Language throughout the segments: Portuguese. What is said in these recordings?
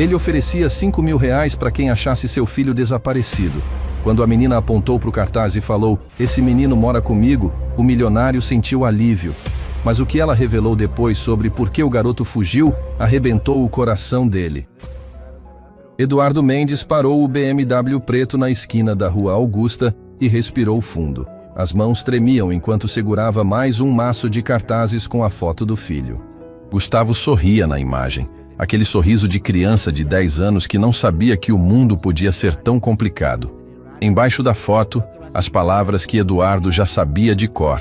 Ele oferecia R$ 5.000 para quem achasse seu filho desaparecido. Quando a menina apontou para o cartaz e falou, "Esse menino mora comigo", o milionário sentiu alívio. Mas o que ela revelou depois sobre por que o garoto fugiu arrebentou o coração dele. Eduardo Mendes parou o BMW preto na esquina da Rua Augusta e respirou fundo. As mãos tremiam enquanto segurava mais um maço de cartazes com a foto do filho. Gustavo sorria na imagem, aquele sorriso de criança de 10 anos que não sabia que o mundo podia ser tão complicado. Embaixo da foto, as palavras que Eduardo já sabia de cor.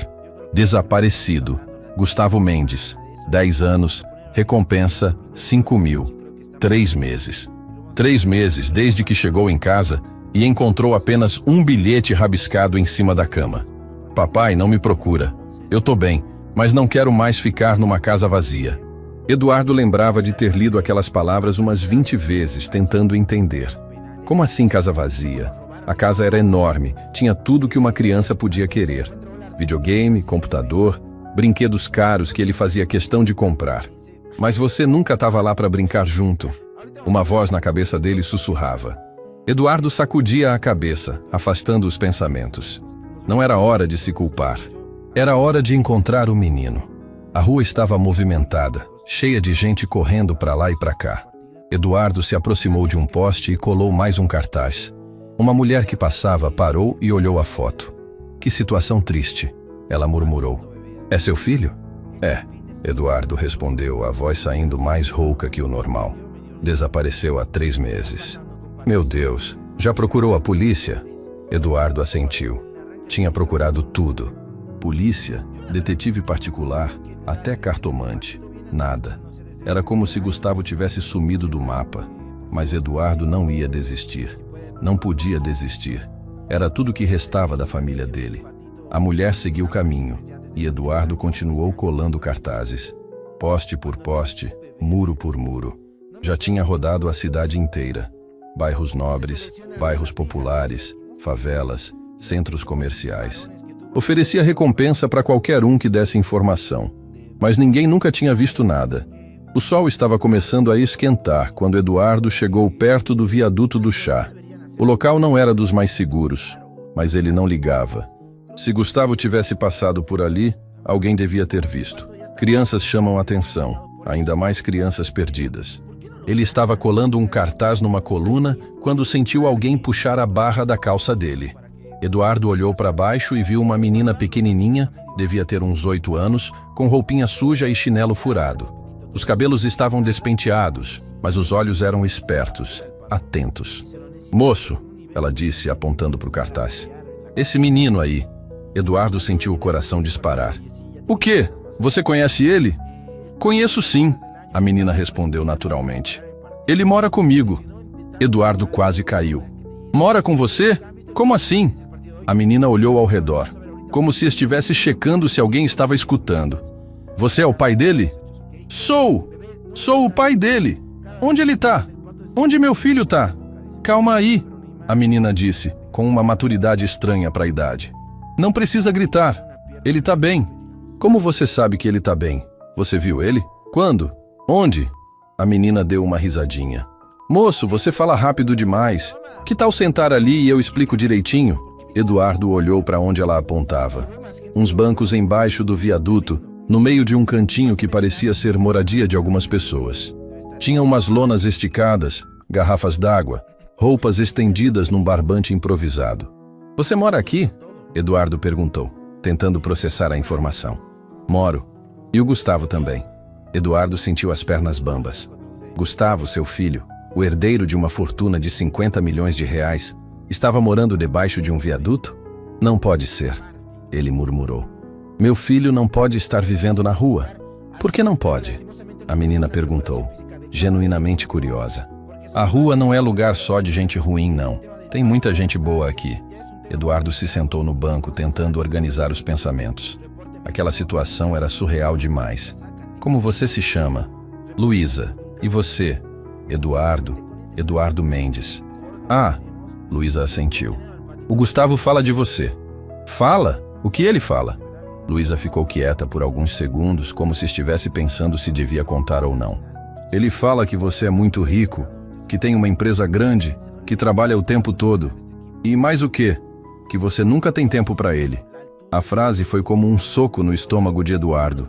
Desaparecido. Gustavo Mendes. 10 anos. Recompensa 5.000. 3 meses. 3 meses desde que chegou em casa e encontrou apenas um bilhete rabiscado em cima da cama. "Papai, não me procura. Eu tô bem, mas não quero mais ficar numa casa vazia." Eduardo lembrava de ter lido aquelas palavras umas 20 vezes, tentando entender. Como assim casa vazia? A casa era enorme, tinha tudo que uma criança podia querer. Videogame, computador, brinquedos caros que ele fazia questão de comprar. Mas você nunca estava lá para brincar junto. Uma voz na cabeça dele sussurrava. Eduardo sacudia a cabeça, afastando os pensamentos. Não era hora de se culpar. Era hora de encontrar o menino. A rua estava movimentada, cheia de gente correndo para lá e para cá. Eduardo se aproximou de um poste e colou mais um cartaz. Uma mulher que passava parou e olhou a foto. "Que situação triste", ela murmurou. "É seu filho?" "É", Eduardo respondeu, a voz saindo mais rouca que o normal. "Desapareceu há 3 meses." "Meu Deus, já procurou a polícia?" Eduardo assentiu. Tinha procurado tudo. Polícia, detetive particular, até cartomante. Nada. Era como se Gustavo tivesse sumido do mapa. Mas Eduardo não ia desistir. Não podia desistir. Era tudo que restava da família dele. A mulher seguiu o caminho, e Eduardo continuou colando cartazes. Poste por poste, muro por muro. Já tinha rodado a cidade inteira. Bairros nobres, bairros populares, favelas, centros comerciais. Oferecia recompensa para qualquer um que desse informação. Mas ninguém nunca tinha visto nada. O sol estava começando a esquentar quando Eduardo chegou perto do viaduto do chá. O local não era dos mais seguros, mas ele não ligava. Se Gustavo tivesse passado por ali, alguém devia ter visto. Crianças chamam atenção, ainda mais crianças perdidas. Ele estava colando um cartaz numa coluna quando sentiu alguém puxar a barra da calça dele. Eduardo olhou para baixo e viu uma menina pequenininha, devia ter uns 8 anos, com roupinha suja e chinelo furado. Os cabelos estavam despenteados, mas os olhos eram espertos, atentos. "Moço", ela disse, apontando para o cartaz. "Esse menino aí." Eduardo sentiu o coração disparar. "O quê? Você conhece ele?" "Conheço sim", a menina respondeu naturalmente. "Ele mora comigo." Eduardo quase caiu. "Mora com você? Como assim?" A menina olhou ao redor, como se estivesse checando se alguém estava escutando. "Você é o pai dele?" Sou o pai dele. Onde ele tá? Onde meu filho tá?" "Calma aí", a menina disse, com uma maturidade estranha para a idade. "Não precisa gritar. Ele tá bem." "Como você sabe que ele tá bem? Você viu ele? Quando? Onde?" A menina deu uma risadinha. "Moço, você fala rápido demais. Que tal sentar ali e eu explico direitinho?" Eduardo olhou para onde ela apontava. Uns bancos embaixo do viaduto, no meio de um cantinho que parecia ser moradia de algumas pessoas. Tinha umas lonas esticadas, garrafas d'água, roupas estendidas num barbante improvisado. "Você mora aqui?" Eduardo perguntou, tentando processar a informação. "Moro. E o Gustavo também." Eduardo sentiu as pernas bambas. Gustavo, seu filho, o herdeiro de uma fortuna de 50 milhões de reais, estava morando debaixo de um viaduto? "Não pode ser", ele murmurou. "Meu filho não pode estar vivendo na rua." "Por que não pode?" a menina perguntou, genuinamente curiosa. "A rua não é lugar só de gente ruim, não. Tem muita gente boa aqui." Eduardo se sentou no banco tentando organizar os pensamentos. Aquela situação era surreal demais. "Como você se chama?" "Luísa. E você?" Eduardo Mendes." "Ah," Luísa assentiu. "O Gustavo fala de você." "Fala? O que ele fala?" Luísa ficou quieta por alguns segundos, como se estivesse pensando se devia contar ou não. "Ele fala que você é muito rico que tem uma empresa grande, que trabalha o tempo todo. E mais o quê? Que você nunca tem tempo para ele. A frase foi como um soco no estômago de Eduardo.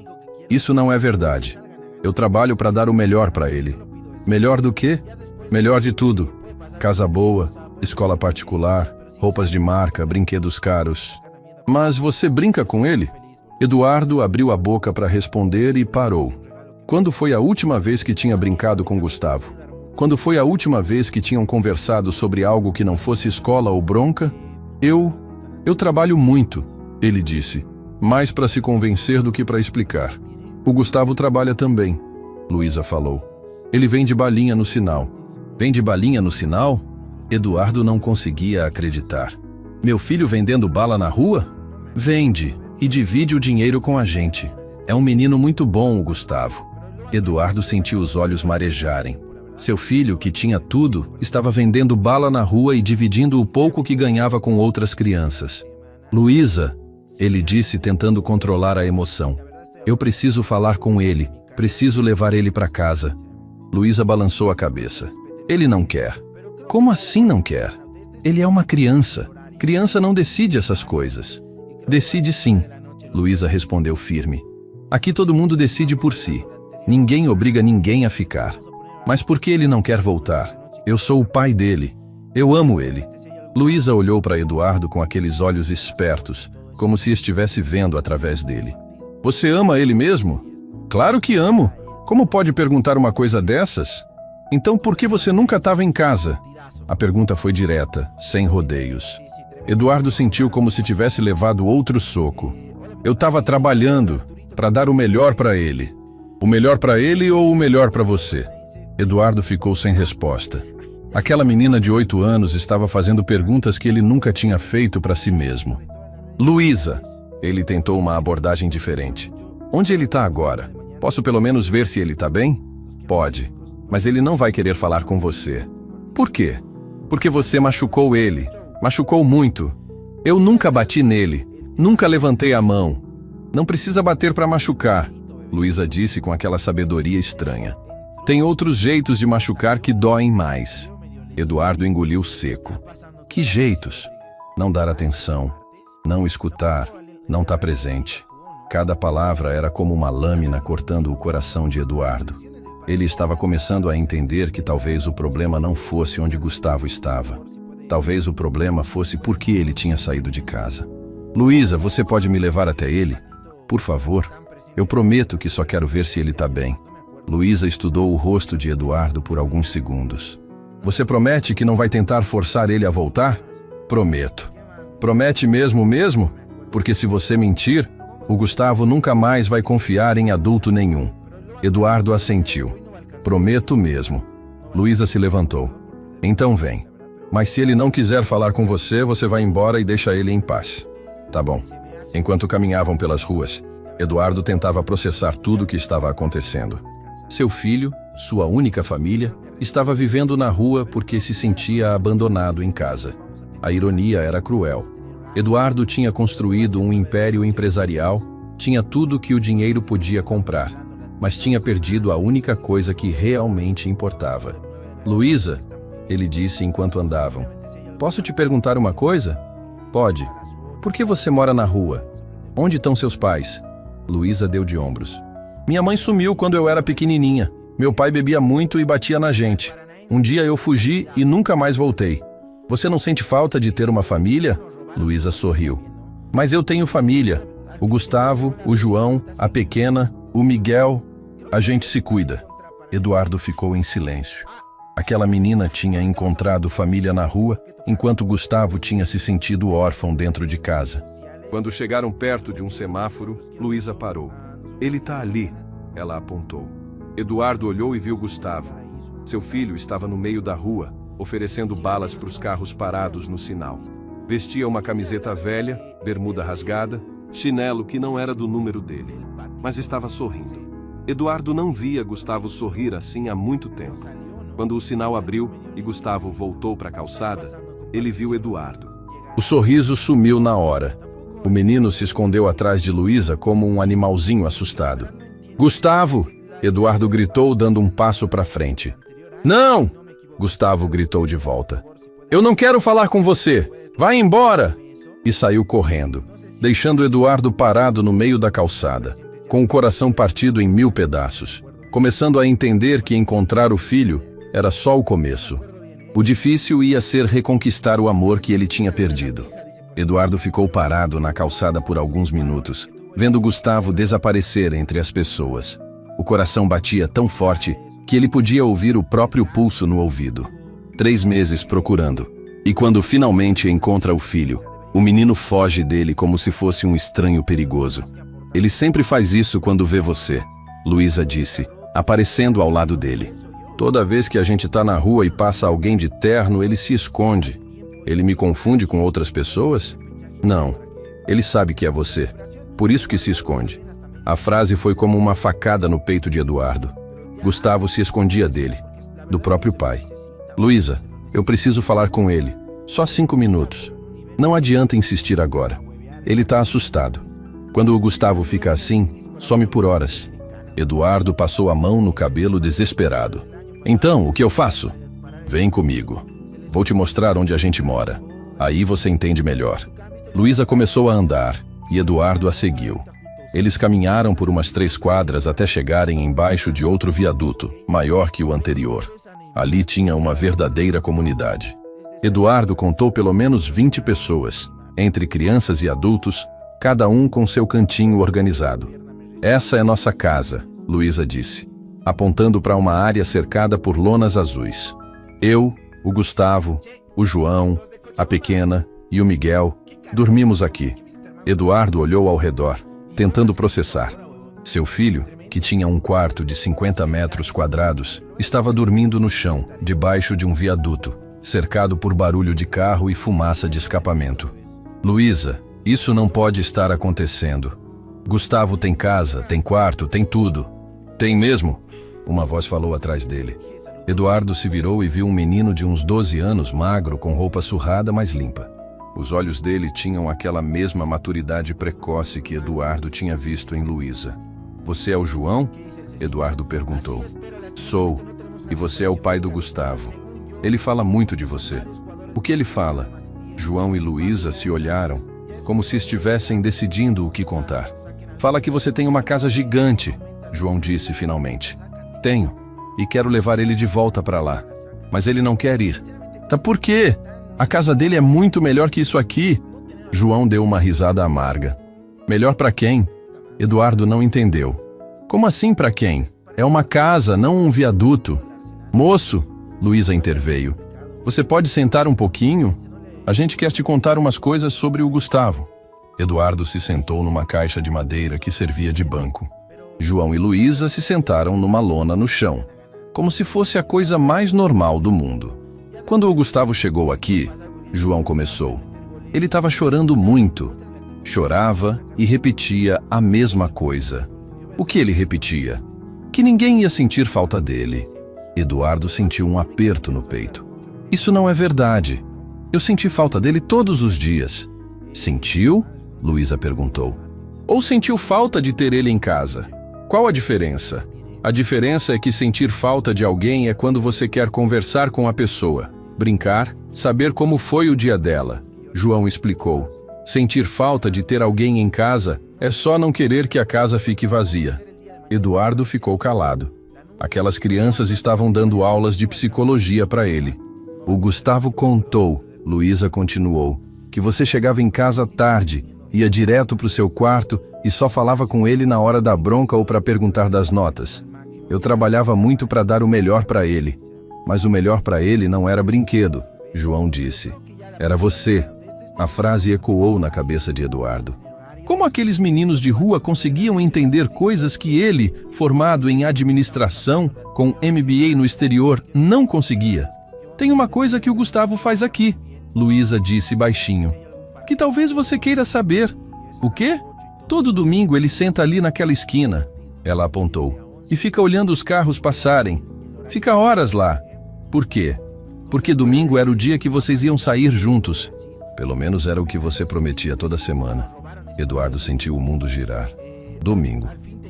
Isso não é verdade. Eu trabalho para dar o melhor para ele. Melhor do quê? Melhor de tudo. Casa boa, escola particular, roupas de marca, brinquedos caros. Mas você brinca com ele? Eduardo abriu a boca para responder e parou. Quando foi a última vez que tinha brincado com Gustavo? Quando foi a última vez que tinham conversado sobre algo que não fosse escola ou bronca? Eu trabalho muito, ele disse, mais para se convencer do que para explicar. O Gustavo trabalha também, Luísa falou. Ele vende balinha no sinal. Vende balinha no sinal? Eduardo não conseguia acreditar. Meu filho vendendo bala na rua? Vende e divide o dinheiro com a gente. É um menino muito bom, o Gustavo. Eduardo sentiu os olhos marejarem. Seu filho, que tinha tudo, estava vendendo bala na rua e dividindo o pouco que ganhava com outras crianças. Luísa, ele disse tentando controlar a emoção. Eu preciso falar com ele. Preciso levar ele para casa. Luísa balançou a cabeça. Ele não quer. Como assim não quer? Ele é uma criança. Criança não decide essas coisas. Decide sim, Luísa respondeu firme. Aqui todo mundo decide por si. Ninguém obriga ninguém a ficar. Mas por que ele não quer voltar? Eu sou o pai dele. Eu amo ele. Luísa olhou para Eduardo com aqueles olhos espertos, como se estivesse vendo através dele. Você ama ele mesmo? Claro que amo. Como pode perguntar uma coisa dessas? Então por que você nunca estava em casa? A pergunta foi direta, sem rodeios. Eduardo sentiu como se tivesse levado outro soco. Eu estava trabalhando para dar o melhor para ele. O melhor para ele ou o melhor para você? Eduardo ficou sem resposta. Aquela menina de 8 anos estava fazendo perguntas que ele nunca tinha feito para si mesmo. Luísa, ele tentou uma abordagem diferente. Onde ele está agora? Posso pelo menos ver se ele está bem? Pode, mas ele não vai querer falar com você. Por quê? Porque você machucou ele. Machucou muito. Eu nunca bati nele. Nunca levantei a mão. Não precisa bater para machucar, Luísa disse com aquela sabedoria estranha. Tem outros jeitos de machucar que doem mais. Eduardo engoliu seco. Que jeitos? Não dar atenção, não escutar, não estar presente. Cada palavra era como uma lâmina cortando o coração de Eduardo. Ele estava começando a entender que talvez o problema não fosse onde Gustavo estava. Talvez o problema fosse por que ele tinha saído de casa. Luísa, você pode me levar até ele? Por favor. Eu prometo que só quero ver se ele está bem. Luísa estudou o rosto de Eduardo por alguns segundos. Você promete que não vai tentar forçar ele a voltar? Prometo. Promete mesmo? Porque se você mentir, o Gustavo nunca mais vai confiar em adulto nenhum. Eduardo assentiu. Prometo mesmo. Luísa se levantou. Então vem. Mas se ele não quiser falar com você, você vai embora e deixa ele em paz. Tá bom. Enquanto caminhavam pelas ruas, Eduardo tentava processar tudo o que estava acontecendo. Seu filho, sua única família, estava vivendo na rua porque se sentia abandonado em casa. A ironia era cruel. Eduardo tinha construído um império empresarial, tinha tudo que o dinheiro podia comprar, mas tinha perdido a única coisa que realmente importava. Luísa, ele disse enquanto andavam. Posso te perguntar uma coisa? Pode. Por que você mora na rua? Onde estão seus pais? Luísa deu de ombros. Minha mãe sumiu quando eu era pequenininha. Meu pai bebia muito e batia na gente. Um dia eu fugi e nunca mais voltei. Você não sente falta de ter uma família? Luísa sorriu. Mas eu tenho família. O Gustavo, o João, a pequena, o Miguel. A gente se cuida. Eduardo ficou em silêncio. Aquela menina tinha encontrado família na rua, enquanto Gustavo tinha se sentido órfão dentro de casa. Quando chegaram perto de um semáforo, Luísa parou. Ele está ali, ela apontou. Eduardo olhou e viu Gustavo. Seu filho estava no meio da rua, oferecendo balas para os carros parados no sinal. Vestia uma camiseta velha, bermuda rasgada, chinelo que não era do número dele, mas estava sorrindo. Eduardo não via Gustavo sorrir assim há muito tempo. Quando o sinal abriu e Gustavo voltou para a calçada, ele viu Eduardo. O sorriso sumiu na hora. O menino se escondeu atrás de Luísa como um animalzinho assustado. Gustavo! Eduardo gritou, dando um passo para frente. Não! Gustavo gritou de volta. Eu não quero falar com você! Vai embora! E saiu correndo, deixando Eduardo parado no meio da calçada, com o coração partido em 1000 pedaços, começando a entender que encontrar o filho era só o começo. O difícil ia ser reconquistar o amor que ele tinha perdido. Eduardo ficou parado na calçada por alguns minutos, vendo Gustavo desaparecer entre as pessoas. O coração batia tão forte que ele podia ouvir o próprio pulso no ouvido. 3 meses procurando. E quando finalmente encontra o filho, o menino foge dele como se fosse um estranho perigoso. Ele sempre faz isso quando vê você, Luísa disse, aparecendo ao lado dele. Toda vez que a gente tá na rua e passa alguém de terno, ele se esconde. Ele me confunde com outras pessoas? Não. Ele sabe que é você. Por isso que se esconde. A frase foi como uma facada no peito de Eduardo. Gustavo se escondia dele, do próprio pai. Luísa, eu preciso falar com ele. Só 5 minutos. Não adianta insistir agora. Ele tá assustado. Quando o Gustavo fica assim, some por horas. Eduardo passou a mão no cabelo desesperado. Então, o que eu faço? Vem comigo. Vou te mostrar onde a gente mora. Aí você entende melhor. Luísa começou a andar e Eduardo a seguiu. Eles caminharam por umas 3 quadras até chegarem embaixo de outro viaduto, maior que o anterior. Ali tinha uma verdadeira comunidade. Eduardo contou pelo menos 20 pessoas, entre crianças e adultos, cada um com seu cantinho organizado. Essa é nossa casa, Luísa disse, apontando para uma área cercada por lonas azuis. Eu, o Gustavo, o João, a pequena e o Miguel dormimos aqui. Eduardo olhou ao redor, tentando processar. Seu filho, que tinha um quarto de 50 metros quadrados, estava dormindo no chão, debaixo de um viaduto, cercado por barulho de carro e fumaça de escapamento. Luísa, isso não pode estar acontecendo. Gustavo tem casa, tem quarto, tem tudo. Tem mesmo? Uma voz falou atrás dele. Eduardo se virou e viu um menino de uns 12 anos, magro, com roupa surrada, mas limpa. Os olhos dele tinham aquela mesma maturidade precoce que Eduardo tinha visto em Luísa. Você é o João? Eduardo perguntou. Sou. E você é o pai do Gustavo. Ele fala muito de você. O que ele fala? João e Luísa se olharam, como se estivessem decidindo o que contar. Fala que você tem uma casa gigante, João disse finalmente. Tenho. E quero levar ele de volta para lá. Mas ele não quer ir. Tá por quê? A casa dele é muito melhor que isso aqui. João deu uma risada amarga. Melhor para quem? Eduardo não entendeu. Como assim para quem? É uma casa, não um viaduto. Moço, Luísa interveio. Você pode sentar um pouquinho? A gente quer te contar umas coisas sobre o Gustavo. Eduardo se sentou numa caixa de madeira que servia de banco. João e Luísa se sentaram numa lona no chão, como se fosse a coisa mais normal do mundo. Quando o Gustavo chegou aqui, João começou. Ele estava chorando muito. Chorava e repetia a mesma coisa. O que ele repetia? Que ninguém ia sentir falta dele. Eduardo sentiu um aperto no peito. Isso não é verdade. Eu senti falta dele todos os dias. Sentiu? Luísa perguntou. Ou sentiu falta de ter ele em casa? Qual a diferença? A diferença é que sentir falta de alguém é quando você quer conversar com a pessoa, brincar, saber como foi o dia dela. João explicou. Sentir falta de ter alguém em casa é só não querer que a casa fique vazia. Eduardo ficou calado. Aquelas crianças estavam dando aulas de psicologia para ele. O Gustavo contou, Luísa continuou, que você chegava em casa tarde, ia direto para o seu quarto e só falava com ele na hora da bronca ou para perguntar das notas. Eu trabalhava muito para dar o melhor para ele. Mas o melhor para ele não era brinquedo, João disse. Era você. A frase ecoou na cabeça de Eduardo. Como aqueles meninos de rua conseguiam entender coisas que ele, formado em administração, com MBA no exterior, não conseguia? Tem uma coisa que o Gustavo faz aqui, Luísa disse baixinho, que talvez você queira saber. O quê? Todo domingo ele senta ali naquela esquina, ela apontou, e fica olhando os carros passarem. Fica horas lá. Por quê? Porque domingo era o dia que vocês iam sair juntos. Pelo menos era o que você prometia toda semana. Eduardo sentiu o mundo girar. Domingo.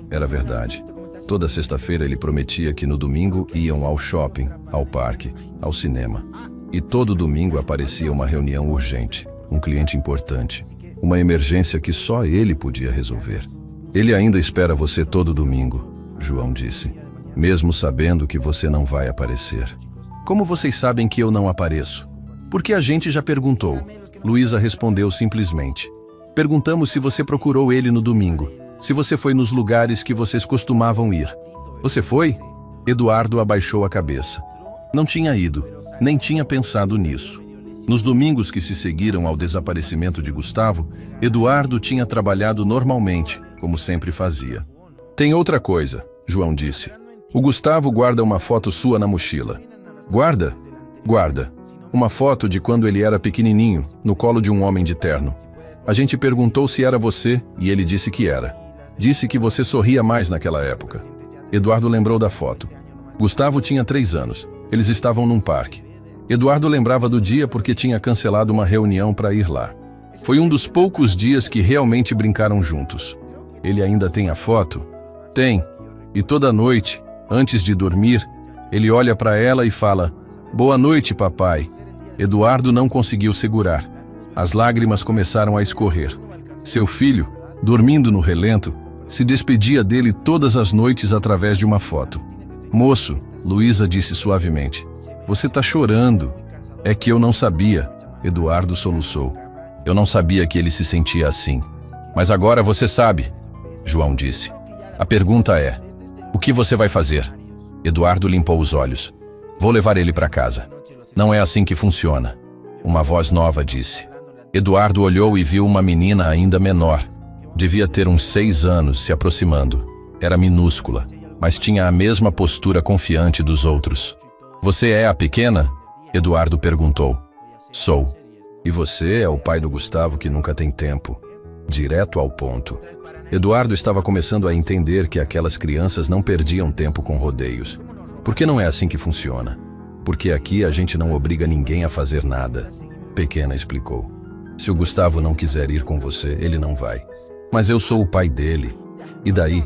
Era verdade. Toda sexta-feira ele prometia que no domingo iam ao shopping, ao parque, ao cinema. E todo domingo aparecia uma reunião urgente, um cliente importante, uma emergência que só ele podia resolver. Ele ainda espera você todo domingo, João disse, mesmo sabendo que você não vai aparecer. Como vocês sabem que eu não apareço? Porque a gente já perguntou. Luísa respondeu simplesmente. Perguntamos se você procurou ele no domingo, se você foi nos lugares que vocês costumavam ir. Você foi? Eduardo abaixou a cabeça. Não tinha ido, nem tinha pensado nisso. Nos domingos que se seguiram ao desaparecimento de Gustavo, Eduardo tinha trabalhado normalmente, como sempre fazia. Tem outra coisa, João disse. O Gustavo guarda uma foto sua na mochila. Guarda? Guarda. Uma foto de quando ele era pequenininho, no colo de um homem de terno. A gente perguntou se era você e ele disse que era. Disse que você sorria mais naquela época. Eduardo lembrou da foto. Gustavo tinha 3 anos. Eles estavam num parque. Eduardo lembrava do dia porque tinha cancelado uma reunião para ir lá. Foi um dos poucos dias que realmente brincaram juntos. Ele ainda tem a foto? Tem. E toda noite, antes de dormir, ele olha para ela e fala: "Boa noite, papai." Eduardo não conseguiu segurar. As lágrimas começaram a escorrer. Seu filho, dormindo no relento, se despedia dele todas as noites através de uma foto. "Moço," Luísa disse suavemente, "você tá chorando." "É que eu não sabia," Eduardo soluçou. "Eu não sabia que ele se sentia assim." "Mas agora você sabe," João disse. "A pergunta é, o que você vai fazer?" Eduardo limpou os olhos. "Vou levar ele para casa." "Não é assim que funciona," uma voz nova disse. Eduardo olhou e viu uma menina ainda menor. Devia ter uns 6 anos, se aproximando. Era minúscula, mas tinha a mesma postura confiante dos outros. "Você é a pequena?" Eduardo perguntou. "Sou." "E você é o pai do Gustavo que nunca tem tempo." Direto ao ponto. Eduardo estava começando a entender que aquelas crianças não perdiam tempo com rodeios. Porque não é assim que funciona. Porque aqui a gente não obriga ninguém a fazer nada. Pequena explicou. Se o Gustavo não quiser ir com você, ele não vai. Mas eu sou o pai dele. E daí?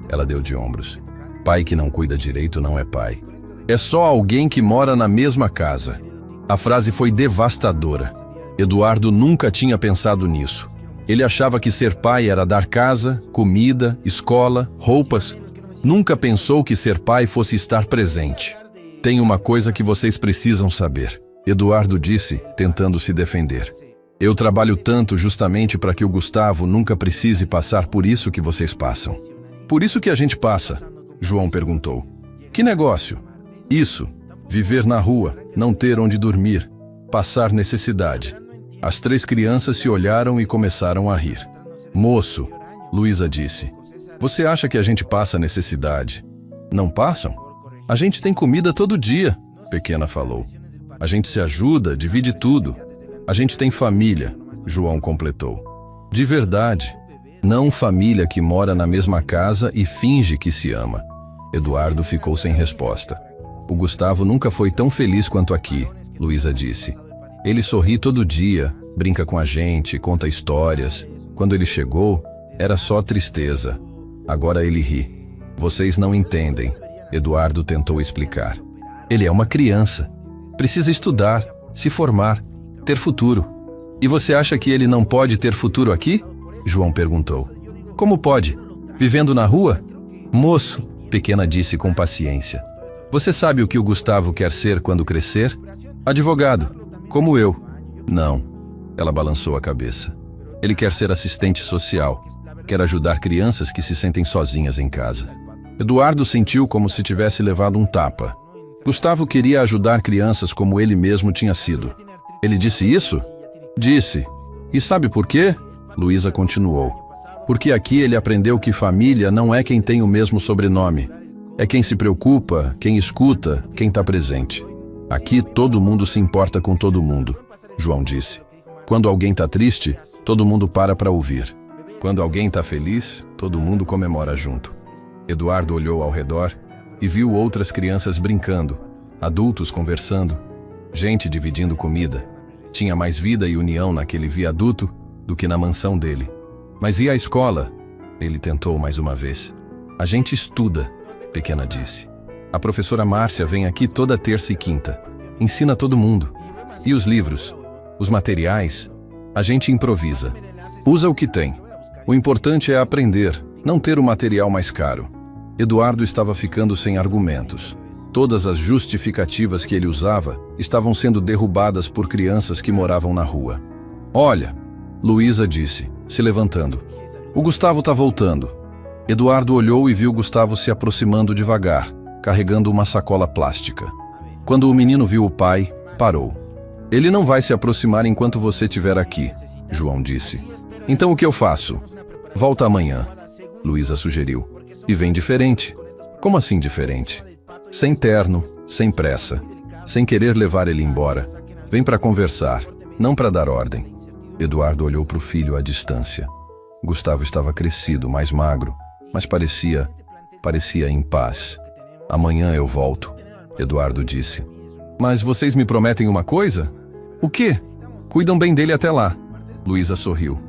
Ela deu de ombros. Pai que não cuida direito não é pai. É só alguém que mora na mesma casa. A frase foi devastadora. Eduardo nunca tinha pensado nisso. Ele achava que ser pai era dar casa, comida, escola, roupas. Nunca pensou que ser pai fosse estar presente. "Tem uma coisa que vocês precisam saber," Eduardo disse, tentando se defender. "Eu trabalho tanto justamente para que o Gustavo nunca precise passar por isso que vocês passam." "Por isso que a gente passa?" João perguntou. "Que negócio?" "Isso. Viver na rua, não ter onde dormir, passar necessidade." As 3 crianças se olharam e começaram a rir. "Moço," Luísa disse, "você acha que a gente passa necessidade?" "Não passam? A gente tem comida todo dia," Pequena falou. "A gente se ajuda, divide tudo. A gente tem família," João completou. "De verdade. Não família que mora na mesma casa e finge que se ama." Eduardo ficou sem resposta. "O Gustavo nunca foi tão feliz quanto aqui," Luísa disse. "Ele sorri todo dia, brinca com a gente, conta histórias. Quando ele chegou, era só tristeza. Agora ele ri." "Vocês não entendem," Eduardo tentou explicar. "Ele é uma criança. Precisa estudar, se formar, ter futuro." "E você acha que ele não pode ter futuro aqui?" João perguntou. "Como pode? Vivendo na rua?" "Moço," Pequena disse com paciência. "Você sabe o que o Gustavo quer ser quando crescer? Advogado, como eu." "Não," ela balançou a cabeça. "Ele quer ser assistente social. Quer ajudar crianças que se sentem sozinhas em casa." Eduardo sentiu como se tivesse levado um tapa. Gustavo queria ajudar crianças como ele mesmo tinha sido. "Ele disse isso?" "Disse. E sabe por quê?" Luísa continuou. "Porque aqui ele aprendeu que família não é quem tem o mesmo sobrenome. É quem se preocupa, quem escuta, quem está presente. Aqui todo mundo se importa com todo mundo," João disse. "Quando alguém está triste, todo mundo para ouvir. Quando alguém está feliz, todo mundo comemora junto." Eduardo olhou ao redor e viu outras crianças brincando, adultos conversando, gente dividindo comida. Tinha mais vida e união naquele viaduto do que na mansão dele. "Mas e a escola?" Ele tentou mais uma vez. "A gente estuda," pequena disse. A professora Márcia vem aqui toda terça e quinta. Ensina todo mundo. E os livros? Os materiais? A gente improvisa. Usa o que tem. O importante é aprender, não ter o material mais caro. Eduardo estava ficando sem argumentos. Todas as justificativas que ele usava estavam sendo derrubadas por crianças que moravam na rua. Olha, Luísa disse, se levantando. O Gustavo tá voltando. Eduardo olhou e viu Gustavo se aproximando devagar, carregando uma sacola plástica. Quando o menino viu o pai, parou. Ele não vai se aproximar enquanto você estiver aqui, João disse. Então o que eu faço? Volta amanhã, Luísa sugeriu. E vem diferente. Como assim diferente? Sem terno, sem pressa, sem querer levar ele embora. Vem para conversar, não para dar ordem. Eduardo olhou para o filho à distância. Gustavo estava crescido, mais magro, mas parecia em paz. Amanhã eu volto, Eduardo disse. Mas vocês me prometem uma coisa? O quê? Cuidam bem dele até lá. Luísa sorriu.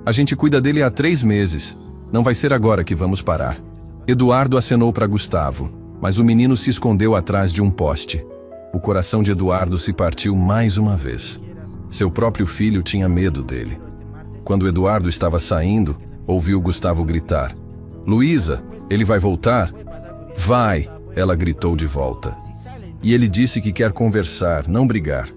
A gente cuida dele há 3 meses. Não vai ser agora que vamos parar. Eduardo acenou para Gustavo, mas o menino se escondeu atrás de um poste. O coração de Eduardo se partiu mais uma vez. Seu próprio filho tinha medo dele. Quando Eduardo estava saindo, ouviu Gustavo gritar. Luísa, ele vai voltar? Vai, ela gritou de volta. E ele disse que quer conversar, não brigar.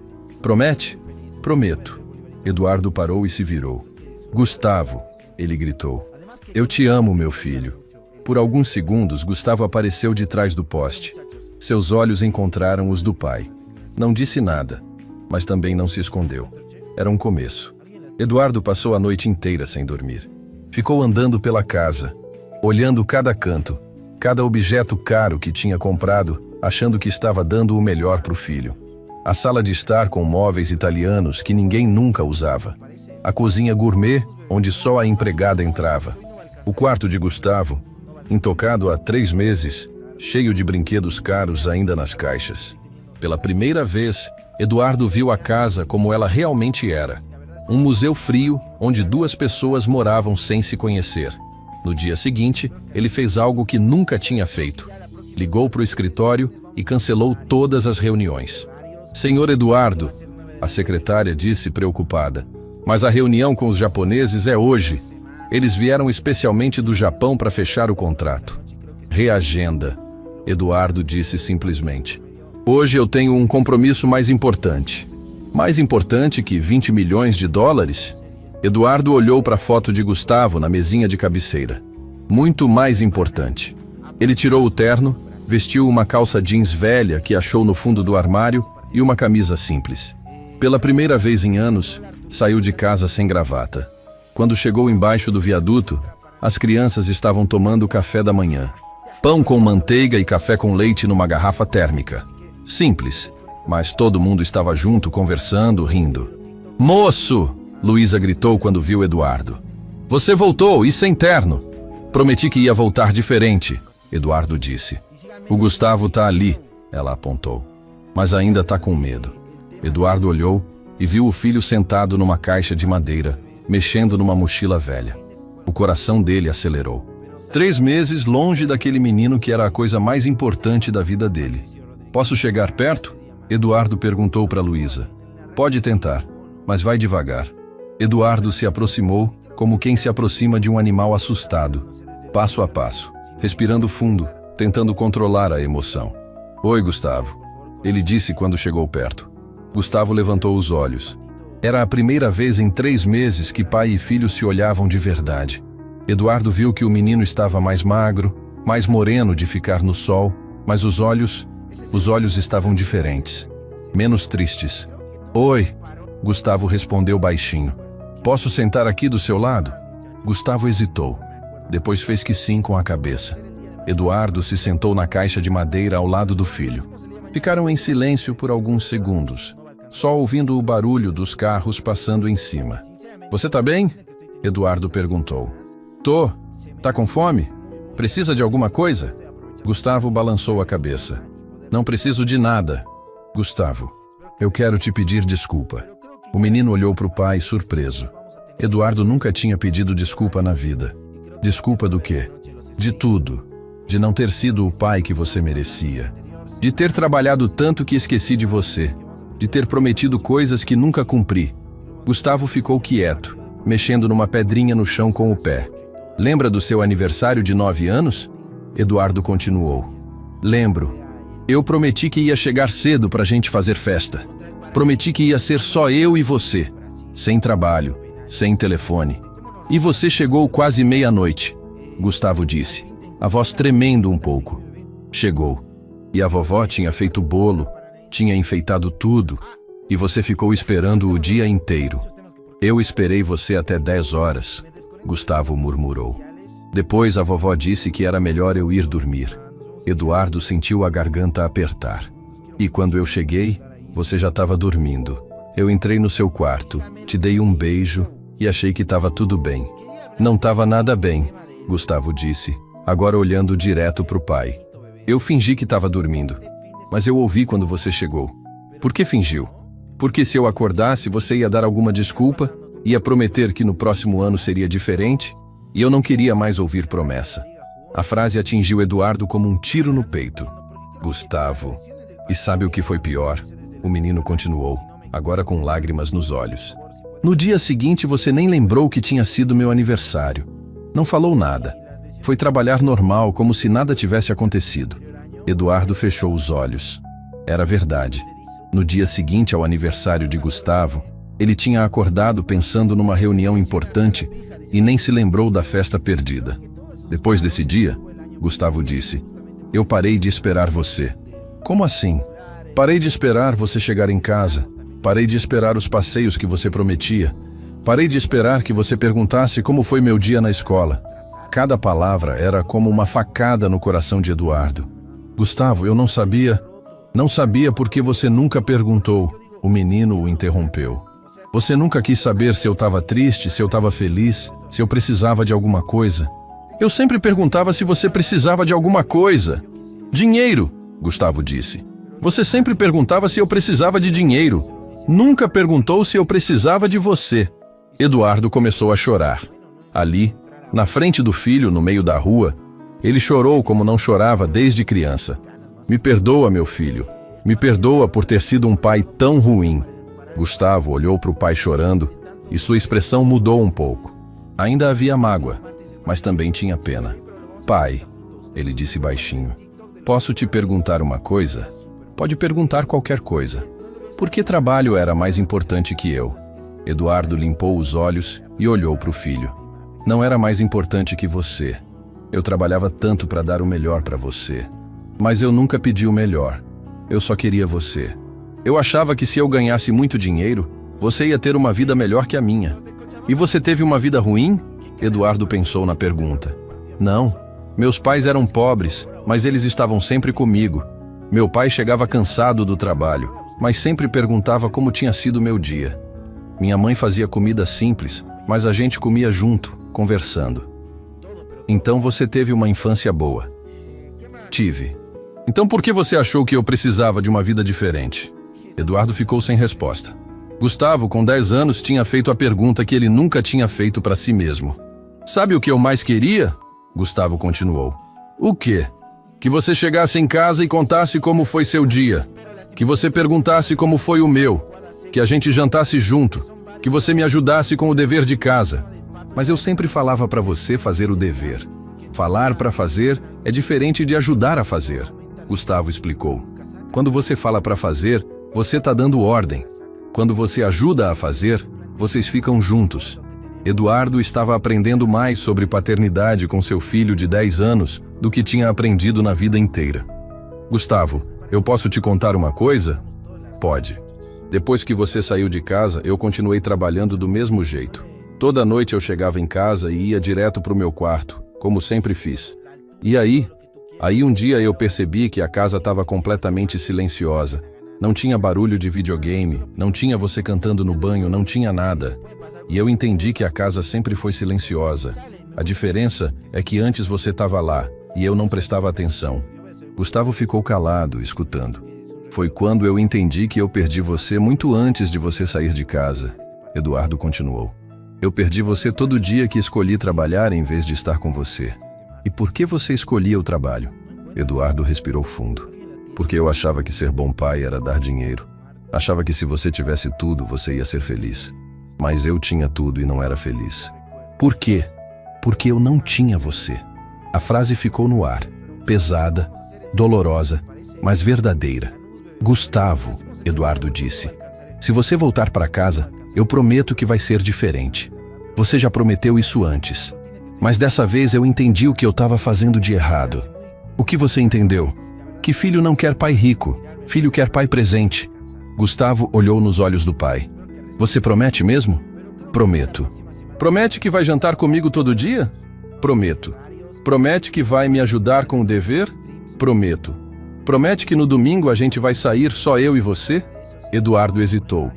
Promete? Prometo. Eduardo parou e se virou. Gustavo, ele gritou. Eu te amo, meu filho. Por alguns segundos, Gustavo apareceu de trás do poste. Seus olhos encontraram os do pai. Não disse nada, mas também não se escondeu. Era um começo. Eduardo passou a noite inteira sem dormir. Ficou andando pela casa, olhando cada canto, cada objeto caro que tinha comprado, achando que estava dando o melhor para o filho. A sala de estar com móveis italianos que ninguém nunca usava. A cozinha gourmet, onde só a empregada entrava. O quarto de Gustavo, intocado há 3 meses, cheio de brinquedos caros ainda nas caixas. Pela primeira vez, Eduardo viu a casa como ela realmente era. Um museu frio, onde 2 pessoas moravam sem se conhecer. No dia seguinte, ele fez algo que nunca tinha feito. Ligou para o escritório e cancelou todas as reuniões. Senhor Eduardo, a secretária disse preocupada, mas a reunião com os japoneses é hoje. Eles vieram especialmente do Japão para fechar o contrato. Reagenda, Eduardo disse simplesmente. Hoje eu tenho um compromisso mais importante. Mais importante que 20 milhões de dólares? Eduardo olhou para a foto de Gustavo na mesinha de cabeceira. Muito mais importante. Ele tirou o terno, vestiu uma calça jeans velha que achou no fundo do armário e uma camisa simples. Pela primeira vez em anos, saiu de casa sem gravata. Quando chegou embaixo do viaduto, as crianças estavam tomando café da manhã. Pão com manteiga e café com leite numa garrafa térmica. Simples, mas todo mundo estava junto, conversando, rindo. Moço! Luísa gritou quando viu Eduardo. Você voltou, e sem terno. Prometi que ia voltar diferente, Eduardo disse. O Gustavo tá ali, ela apontou. Mas ainda tá com medo. Eduardo olhou e viu o filho sentado numa caixa de madeira, mexendo numa mochila velha. O coração dele acelerou. 3 meses longe daquele menino que era a coisa mais importante da vida dele. Posso chegar perto? Eduardo perguntou para Luísa. Pode tentar, mas vai devagar. Eduardo se aproximou, como quem se aproxima de um animal assustado, passo a passo, respirando fundo, tentando controlar a emoção. Oi, Gustavo, ele disse quando chegou perto. Gustavo levantou os olhos. Era a primeira vez em 3 meses que pai e filho se olhavam de verdade. Eduardo viu que o menino estava mais magro, mais moreno de ficar no sol, mas os olhos estavam diferentes, menos tristes. Oi, Gustavo respondeu baixinho. Posso sentar aqui do seu lado? Gustavo hesitou. Depois fez que sim com a cabeça. Eduardo se sentou na caixa de madeira ao lado do filho. Ficaram em silêncio por alguns segundos, só ouvindo o barulho dos carros passando em cima. Você tá bem? Eduardo perguntou. Tô. Tá com fome? Precisa de alguma coisa? Gustavo balançou a cabeça. Não preciso de nada. Gustavo, eu quero te pedir desculpa. O menino olhou para o pai surpreso. Eduardo nunca tinha pedido desculpa na vida. Desculpa do quê? De tudo. de não ter sido o pai que você merecia, de ter trabalhado tanto que esqueci de você, de ter prometido coisas que nunca cumpri. Gustavo ficou quieto, mexendo numa pedrinha no chão com o pé. Lembra do seu aniversário de 9 anos? Eduardo continuou. Lembro. Eu prometi que ia chegar cedo pra gente fazer festa. Prometi que ia ser só eu e você. Sem trabalho, sem telefone. E você chegou quase meia-noite, Gustavo disse, a voz tremendo um pouco. Chegou. E a vovó tinha feito bolo, tinha enfeitado tudo, e você ficou esperando o dia inteiro. Eu esperei você até 10 horas, Gustavo murmurou. Depois a vovó disse que era melhor eu ir dormir. Eduardo sentiu a garganta apertar. E quando eu cheguei, você já estava dormindo. Eu entrei no seu quarto, te dei um beijo e achei que estava tudo bem. Não estava nada bem, Gustavo disse, agora olhando direto para o pai. Eu fingi que estava dormindo, mas eu ouvi quando você chegou. Por que fingiu? Porque se eu acordasse, você ia dar alguma desculpa, ia prometer que no próximo ano seria diferente, e eu não queria mais ouvir promessa. A frase atingiu Eduardo como um tiro no peito. Gustavo. E sabe o que foi pior? O menino continuou, agora com lágrimas nos olhos. No dia seguinte você nem lembrou que tinha sido meu aniversário. Não falou nada. Foi trabalhar normal, como se nada tivesse acontecido. Eduardo fechou os olhos. Era verdade. No dia seguinte ao aniversário de Gustavo, ele tinha acordado pensando numa reunião importante e nem se lembrou da festa perdida. Depois desse dia, Gustavo disse, eu parei de esperar você. Como assim? Parei de esperar você chegar em casa. Parei de esperar os passeios que você prometia. Parei de esperar que você perguntasse como foi meu dia na escola. Cada palavra era como uma facada no coração de Eduardo. Gustavo, eu não sabia. Não sabia porque você nunca perguntou. O menino o interrompeu. Você nunca quis saber se eu estava triste, se eu estava feliz, se eu precisava de alguma coisa. Eu sempre perguntava se você precisava de alguma coisa. Dinheiro, Gustavo disse. Você sempre perguntava se eu precisava de dinheiro. Nunca perguntou se eu precisava de você. Eduardo começou a chorar. Ali, na frente do filho, no meio da rua, ele chorou como não chorava desde criança. Me perdoa, meu filho. Me perdoa por ter sido um pai tão ruim. Gustavo olhou para o pai chorando e sua expressão mudou um pouco. Ainda havia mágoa, mas também tinha pena. Pai, ele disse baixinho, posso te perguntar uma coisa? Pode perguntar qualquer coisa. Por que trabalho era mais importante que eu? Eduardo limpou os olhos e olhou para o filho. Não era mais importante que você. Eu trabalhava tanto para dar o melhor para você. Mas eu nunca pedi o melhor. Eu só queria você. Eu achava que se eu ganhasse muito dinheiro, você ia ter uma vida melhor que a minha. E você teve uma vida ruim? Eduardo pensou na pergunta. Não. Meus pais eram pobres, mas eles estavam sempre comigo. Meu pai chegava cansado do trabalho, mas sempre perguntava como tinha sido meu dia. Minha mãe fazia comida simples, mas a gente comia junto, conversando. Então você teve uma infância boa. Tive. Então por que você achou que eu precisava de uma vida diferente? Eduardo ficou sem resposta. Gustavo, com 10 anos, tinha feito a pergunta que ele nunca tinha feito para si mesmo. Sabe o que eu mais queria? Gustavo continuou. O quê? Que você chegasse em casa e contasse como foi seu dia. Que você perguntasse como foi o meu. Que a gente jantasse junto. Que você me ajudasse com o dever de casa. Mas eu sempre falava para você fazer o dever. Falar para fazer é diferente de ajudar a fazer. Gustavo explicou. Quando você fala para fazer, você está dando ordem. Quando você ajuda a fazer, vocês ficam juntos. Eduardo estava aprendendo mais sobre paternidade com seu filho de 10 anos do que tinha aprendido na vida inteira. Gustavo, eu posso te contar uma coisa? Pode. Depois que você saiu de casa, eu continuei trabalhando do mesmo jeito. Toda noite eu chegava em casa e ia direto para o meu quarto, como sempre fiz. E aí um dia eu percebi que a casa estava completamente silenciosa. Não tinha barulho de videogame, não tinha você cantando no banho, não tinha nada. E eu entendi que a casa sempre foi silenciosa. A diferença é que antes você estava lá e eu não prestava atenção. Gustavo ficou calado, escutando. Foi quando eu entendi que eu perdi você muito antes de você sair de casa. Eduardo continuou. Eu perdi você todo dia que escolhi trabalhar em vez de estar com você. E por que você escolhia o trabalho? Eduardo respirou fundo. Porque eu achava que ser bom pai era dar dinheiro. Achava que se você tivesse tudo, você ia ser feliz. Mas eu tinha tudo e não era feliz. Por quê? Porque eu não tinha você. A frase ficou no ar, pesada, dolorosa, mas verdadeira. Gustavo, Eduardo disse, se você voltar para casa, eu prometo que vai ser diferente. Você já prometeu isso antes. Mas dessa vez eu entendi o que eu estava fazendo de errado. O que você entendeu? Que filho não quer pai rico, filho quer pai presente. Gustavo olhou nos olhos do pai. Você promete mesmo? Prometo. Promete que vai jantar comigo todo dia? Prometo. Promete que vai me ajudar com o dever? Prometo. Promete que no domingo a gente vai sair só eu e você? Eduardo hesitou.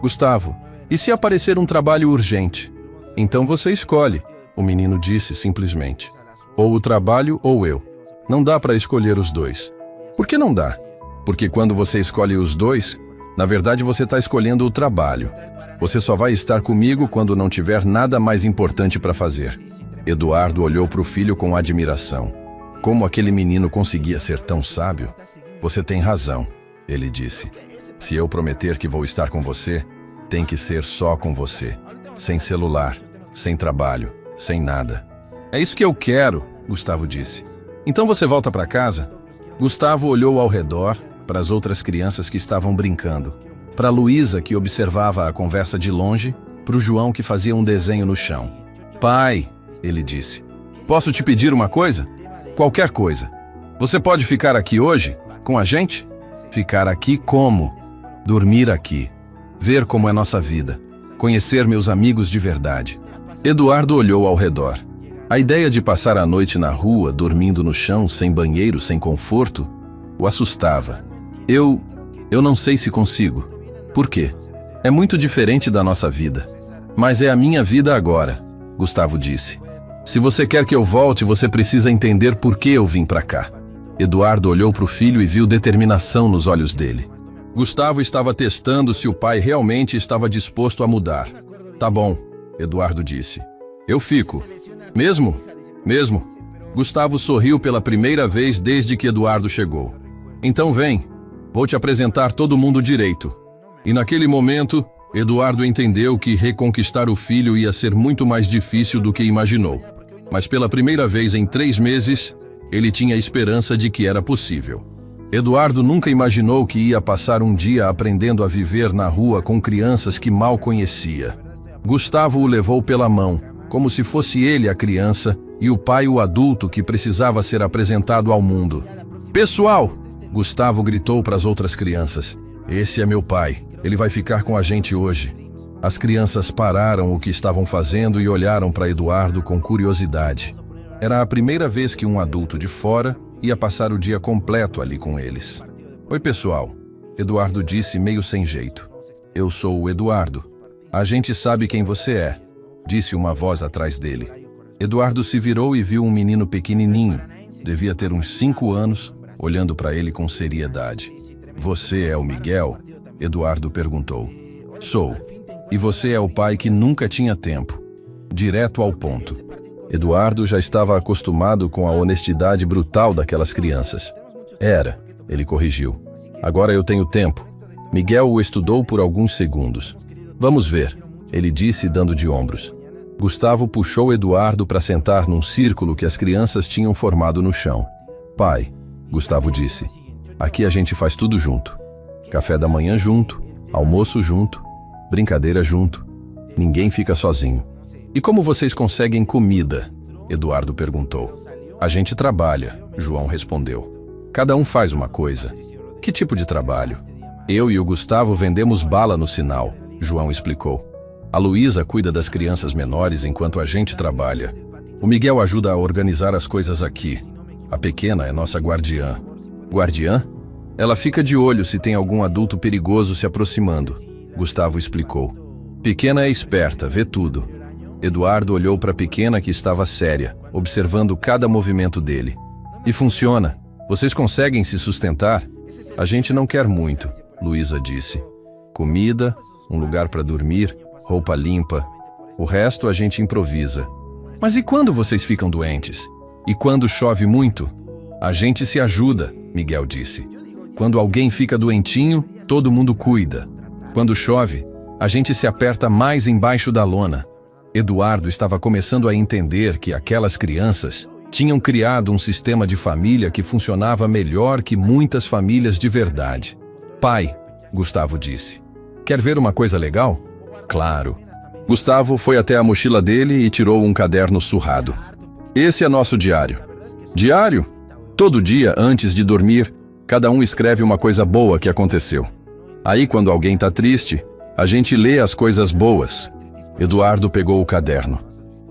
Gustavo, e se aparecer um trabalho urgente? Então você escolhe, o menino disse simplesmente. Ou o trabalho ou eu. Não dá para escolher os dois. Por que não dá? Porque quando você escolhe os dois, na verdade você está escolhendo o trabalho. Você só vai estar comigo quando não tiver nada mais importante para fazer. Eduardo olhou para o filho com admiração. Como aquele menino conseguia ser tão sábio? Você tem razão, ele disse. Se eu prometer que vou estar com você, tem que ser só com você. Sem celular, sem trabalho, sem nada. É isso que eu quero, Gustavo disse. Então você volta para casa? Gustavo olhou ao redor, para as outras crianças que estavam brincando. Para Luísa, que observava a conversa de longe, para o João, que fazia um desenho no chão. Pai, ele disse, posso te pedir uma coisa? Qualquer coisa. Você pode ficar aqui hoje, com a gente? Ficar aqui como? Dormir aqui. Ver como é nossa vida. Conhecer meus amigos de verdade. Eduardo olhou ao redor. A ideia de passar a noite na rua, dormindo no chão, sem banheiro, sem conforto, o assustava. Eu não sei se consigo. Por quê? É muito diferente da nossa vida. Mas é a minha vida agora, Gustavo disse. Se você quer que eu volte, você precisa entender por que eu vim para cá. Eduardo olhou para o filho e viu determinação nos olhos dele. Gustavo estava testando se o pai realmente estava disposto a mudar. Tá bom, Eduardo disse. Eu fico. Mesmo? Mesmo. Gustavo sorriu pela primeira vez desde que Eduardo chegou. Então vem, vou te apresentar todo mundo direito. E naquele momento, Eduardo entendeu que reconquistar o filho ia ser muito mais difícil do que imaginou. Mas pela primeira vez em 3 meses, ele tinha esperança de que era possível. Eduardo nunca imaginou que ia passar um dia aprendendo a viver na rua com crianças que mal conhecia. Gustavo o levou pela mão, como se fosse ele a criança e o pai o adulto que precisava ser apresentado ao mundo. Pessoal! Gustavo gritou para as outras crianças. Esse é meu pai, ele vai ficar com a gente hoje. As crianças pararam o que estavam fazendo e olharam para Eduardo com curiosidade. Era a primeira vez que um adulto de fora ia passar o dia completo ali com eles. Oi, pessoal, Eduardo disse meio sem jeito. Eu sou o Eduardo. A gente sabe quem você é, disse uma voz atrás dele. Eduardo se virou e viu um menino pequenininho, devia ter uns 5 anos, olhando para ele com seriedade. Você é o Miguel? Eduardo perguntou. Sou. E você é o pai que nunca tinha tempo. Direto ao ponto. Eduardo já estava acostumado com a honestidade brutal daquelas crianças. Era, ele corrigiu. Agora eu tenho tempo. Miguel o estudou por alguns segundos. Vamos ver, ele disse dando de ombros. Gustavo puxou Eduardo para sentar num círculo que as crianças tinham formado no chão. Pai, Gustavo disse, aqui a gente faz tudo junto. Café da manhã junto, almoço junto, brincadeira junto. Ninguém fica sozinho. E como vocês conseguem comida? Eduardo perguntou. A gente trabalha, João respondeu. Cada um faz uma coisa. Que tipo de trabalho? Eu e o Gustavo vendemos bala no sinal, João explicou. A Luísa cuida das crianças menores enquanto a gente trabalha. O Miguel ajuda a organizar as coisas aqui. A pequena é nossa guardiã. Guardiã? Ela fica de olho se tem algum adulto perigoso se aproximando, Gustavo explicou. Pequena é esperta, vê tudo. Eduardo olhou para a pequena que estava séria, observando cada movimento dele. E funciona. Vocês conseguem se sustentar? A gente não quer muito, Luísa disse. Comida, um lugar para dormir, roupa limpa. O resto a gente improvisa. Mas e quando vocês ficam doentes? E quando chove muito, a gente se ajuda, Miguel disse. Quando alguém fica doentinho, todo mundo cuida. Quando chove, a gente se aperta mais embaixo da lona. Eduardo estava começando a entender que aquelas crianças tinham criado um sistema de família que funcionava melhor que muitas famílias de verdade. Pai, Gustavo disse, quer ver uma coisa legal? Claro. Gustavo foi até a mochila dele e tirou um caderno surrado. Esse é nosso diário. Diário? Todo dia, antes de dormir, cada um escreve uma coisa boa que aconteceu. Aí, quando alguém está triste, a gente lê as coisas boas. Eduardo pegou o caderno.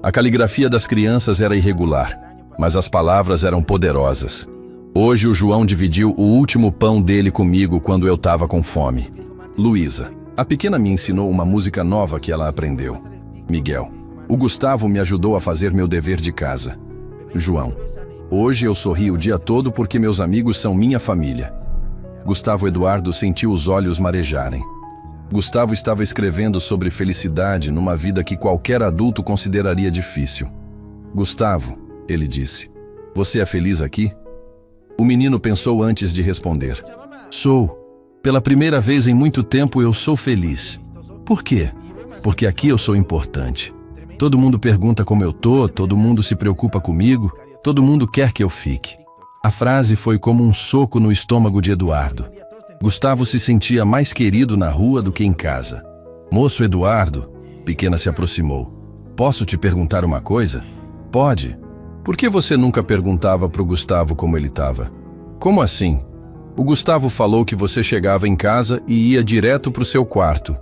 A caligrafia das crianças era irregular, mas as palavras eram poderosas. Hoje o João dividiu o último pão dele comigo quando eu estava com fome. Luísa, a pequena me ensinou uma música nova que ela aprendeu. Miguel, o Gustavo me ajudou a fazer meu dever de casa. João, hoje eu sorri o dia todo porque meus amigos são minha família. Gustavo Eduardo sentiu os olhos marejarem. Gustavo estava escrevendo sobre felicidade numa vida que qualquer adulto consideraria difícil. Gustavo, ele disse, você é feliz aqui? O menino pensou antes de responder. Sou. Pela primeira vez em muito tempo eu sou feliz. Por quê? Porque aqui eu sou importante. Todo mundo pergunta como eu tô, todo mundo se preocupa comigo, todo mundo quer que eu fique. A frase foi como um soco no estômago de Eduardo. Gustavo se sentia mais querido na rua do que em casa. Moço Eduardo, Pequena se aproximou. Posso te perguntar uma coisa? Pode. Por que você nunca perguntava pro Gustavo como ele estava? Como assim? O Gustavo falou que você chegava em casa e ia direto pro seu quarto.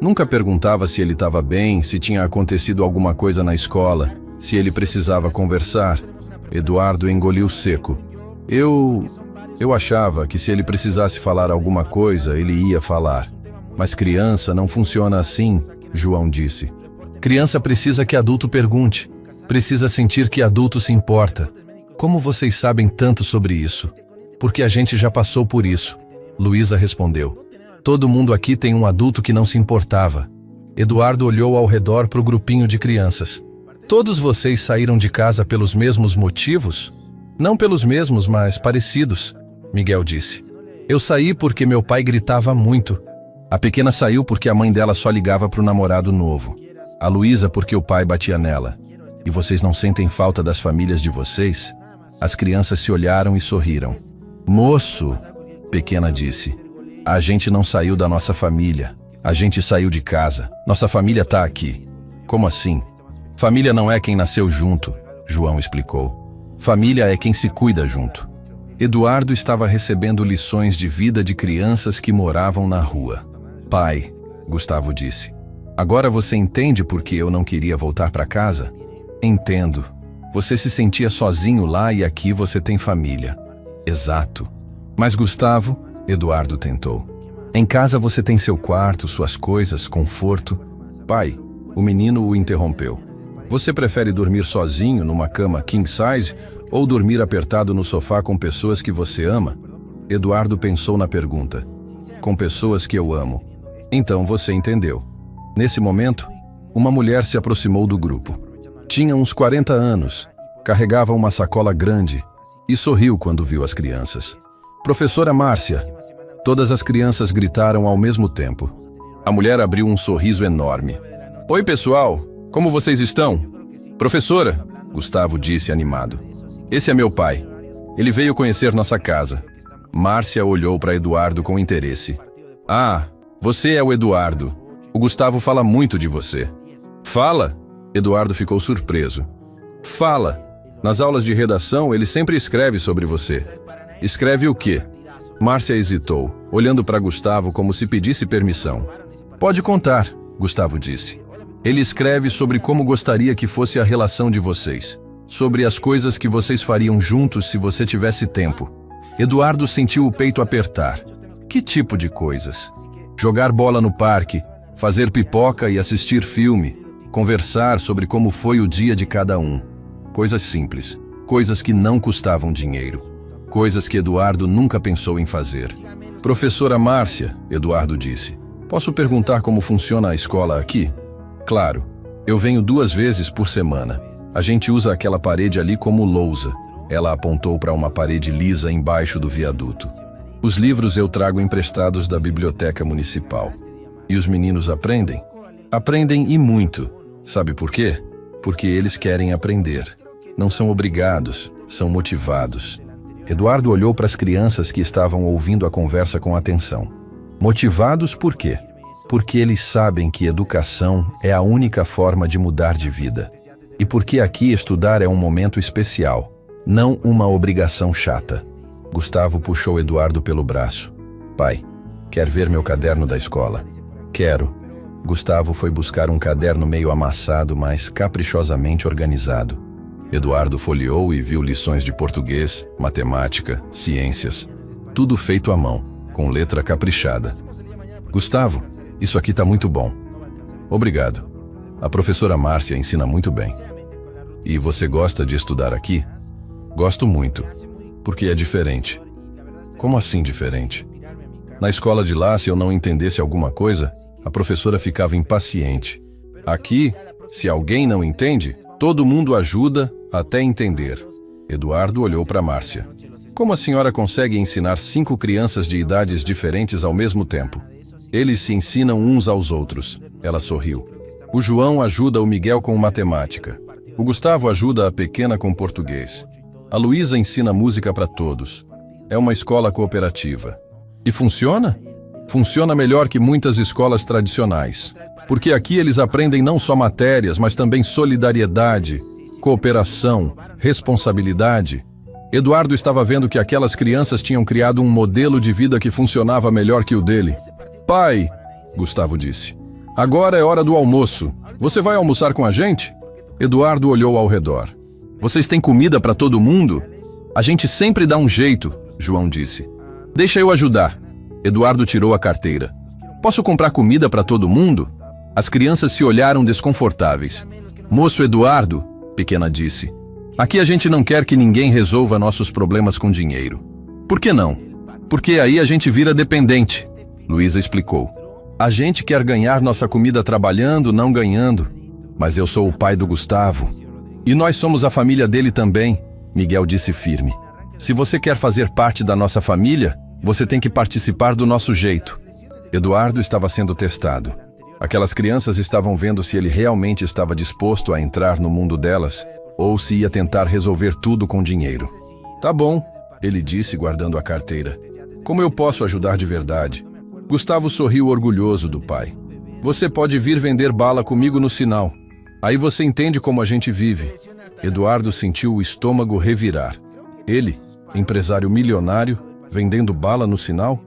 Nunca perguntava se ele estava bem, se tinha acontecido alguma coisa na escola, se ele precisava conversar. Eduardo engoliu seco. Eu achava que se ele precisasse falar alguma coisa, ele ia falar. Mas criança não funciona assim, João disse. Criança precisa que adulto pergunte. Precisa sentir que adulto se importa. Como vocês sabem tanto sobre isso? Porque a gente já passou por isso, Luísa respondeu. Todo mundo aqui tem um adulto que não se importava. Eduardo olhou ao redor para o grupinho de crianças. Todos vocês saíram de casa pelos mesmos motivos? Não pelos mesmos, mas parecidos, Miguel disse. Eu saí porque meu pai gritava muito. A pequena saiu porque a mãe dela só ligava para o namorado novo. A Luísa porque o pai batia nela. E vocês não sentem falta das famílias de vocês? As crianças se olharam e sorriram. Moço, Pequena disse. A gente não saiu da nossa família. A gente saiu de casa. Nossa família tá aqui. Como assim? Família não é quem nasceu junto, João explicou. Família é quem se cuida junto. Eduardo estava recebendo lições de vida de crianças que moravam na rua. Pai, Gustavo disse. Agora você entende por que eu não queria voltar para casa? Entendo. Você se sentia sozinho lá e aqui você tem família. Exato. Mas Gustavo, Eduardo tentou. Em casa você tem seu quarto, suas coisas, conforto. Pai, o menino o interrompeu. Você prefere dormir sozinho numa cama king size ou dormir apertado no sofá com pessoas que você ama? Eduardo pensou na pergunta. Com pessoas que eu amo. Então você entendeu. Nesse momento, uma mulher se aproximou do grupo. Tinha uns 40 anos, carregava uma sacola grande e sorriu quando viu as crianças. Professora Márcia. Todas as crianças gritaram ao mesmo tempo. A mulher abriu um sorriso enorme. Oi, pessoal, como vocês estão? Professora, Gustavo disse animado. Esse é meu pai. Ele veio conhecer nossa casa. Márcia olhou para Eduardo com interesse. Ah, você é o Eduardo. O Gustavo fala muito de você. Fala? Eduardo ficou surpreso. Fala. Nas aulas de redação, ele sempre escreve sobre você. Escreve o quê? Márcia hesitou, olhando para Gustavo como se pedisse permissão. Pode contar, Gustavo disse. Ele escreve sobre como gostaria que fosse a relação de vocês, sobre as coisas que vocês fariam juntos se você tivesse tempo. Eduardo sentiu o peito apertar. Que tipo de coisas? Jogar bola no parque, fazer pipoca e assistir filme, conversar sobre como foi o dia de cada um. Coisas simples, coisas que não custavam dinheiro. Coisas que Eduardo nunca pensou em fazer. Professora Márcia, Eduardo disse, posso perguntar como funciona a escola aqui? Claro, eu venho 2 vezes por semana. A gente usa aquela parede ali como lousa. Ela apontou para uma parede lisa embaixo do viaduto. Os livros eu trago emprestados da biblioteca municipal. E os meninos aprendem? Aprendem e muito. Sabe por quê? Porque eles querem aprender. Não são obrigados, são motivados. Eduardo olhou para as crianças que estavam ouvindo a conversa com atenção. Motivados por quê? Porque eles sabem que educação é a única forma de mudar de vida. E porque aqui estudar é um momento especial, não uma obrigação chata. Gustavo puxou Eduardo pelo braço. Pai, quer ver meu caderno da escola? Quero. Gustavo foi buscar um caderno meio amassado, mas caprichosamente organizado. Eduardo folheou e viu lições de português, matemática, ciências. Tudo feito à mão, com letra caprichada. Gustavo, isso aqui tá muito bom. Obrigado. A professora Márcia ensina muito bem. E você gosta de estudar aqui? Gosto muito, porque é diferente. Como assim diferente? Na escola de lá, se eu não entendesse alguma coisa, a professora ficava impaciente. Aqui, se alguém não entende, todo mundo ajuda até entender. Eduardo olhou para Márcia. Como a senhora consegue ensinar 5 crianças de idades diferentes ao mesmo tempo? Eles se ensinam uns aos outros. Ela sorriu. O João ajuda o Miguel com matemática. O Gustavo ajuda a pequena com português. A Luísa ensina música para todos. É uma escola cooperativa. E funciona? Funciona melhor que muitas escolas tradicionais. Porque aqui eles aprendem não só matérias, mas também solidariedade, cooperação, responsabilidade. Eduardo estava vendo que aquelas crianças tinham criado um modelo de vida que funcionava melhor que o dele. Pai, Gustavo disse, agora é hora do almoço. Você vai almoçar com a gente? Eduardo olhou ao redor. Vocês têm comida para todo mundo? A gente sempre dá um jeito, João disse. Deixa eu ajudar. Eduardo tirou a carteira. Posso comprar comida para todo mundo? As crianças se olharam desconfortáveis. Moço Eduardo, Pequena disse, aqui a gente não quer que ninguém resolva nossos problemas com dinheiro. Por que não? Porque aí a gente vira dependente, Luísa explicou. A gente quer ganhar nossa comida trabalhando, não ganhando. Mas eu sou o pai do Gustavo. E nós somos a família dele também, Miguel disse firme. Se você quer fazer parte da nossa família, você tem que participar do nosso jeito. Eduardo estava sendo testado. Aquelas crianças estavam vendo se ele realmente estava disposto a entrar no mundo delas ou se ia tentar resolver tudo com dinheiro. Tá bom, ele disse guardando a carteira. Como eu posso ajudar de verdade? Gustavo sorriu orgulhoso do pai. Você pode vir vender bala comigo no sinal. Aí você entende como a gente vive. Eduardo sentiu o estômago revirar. Ele, empresário milionário, vendendo bala no sinal?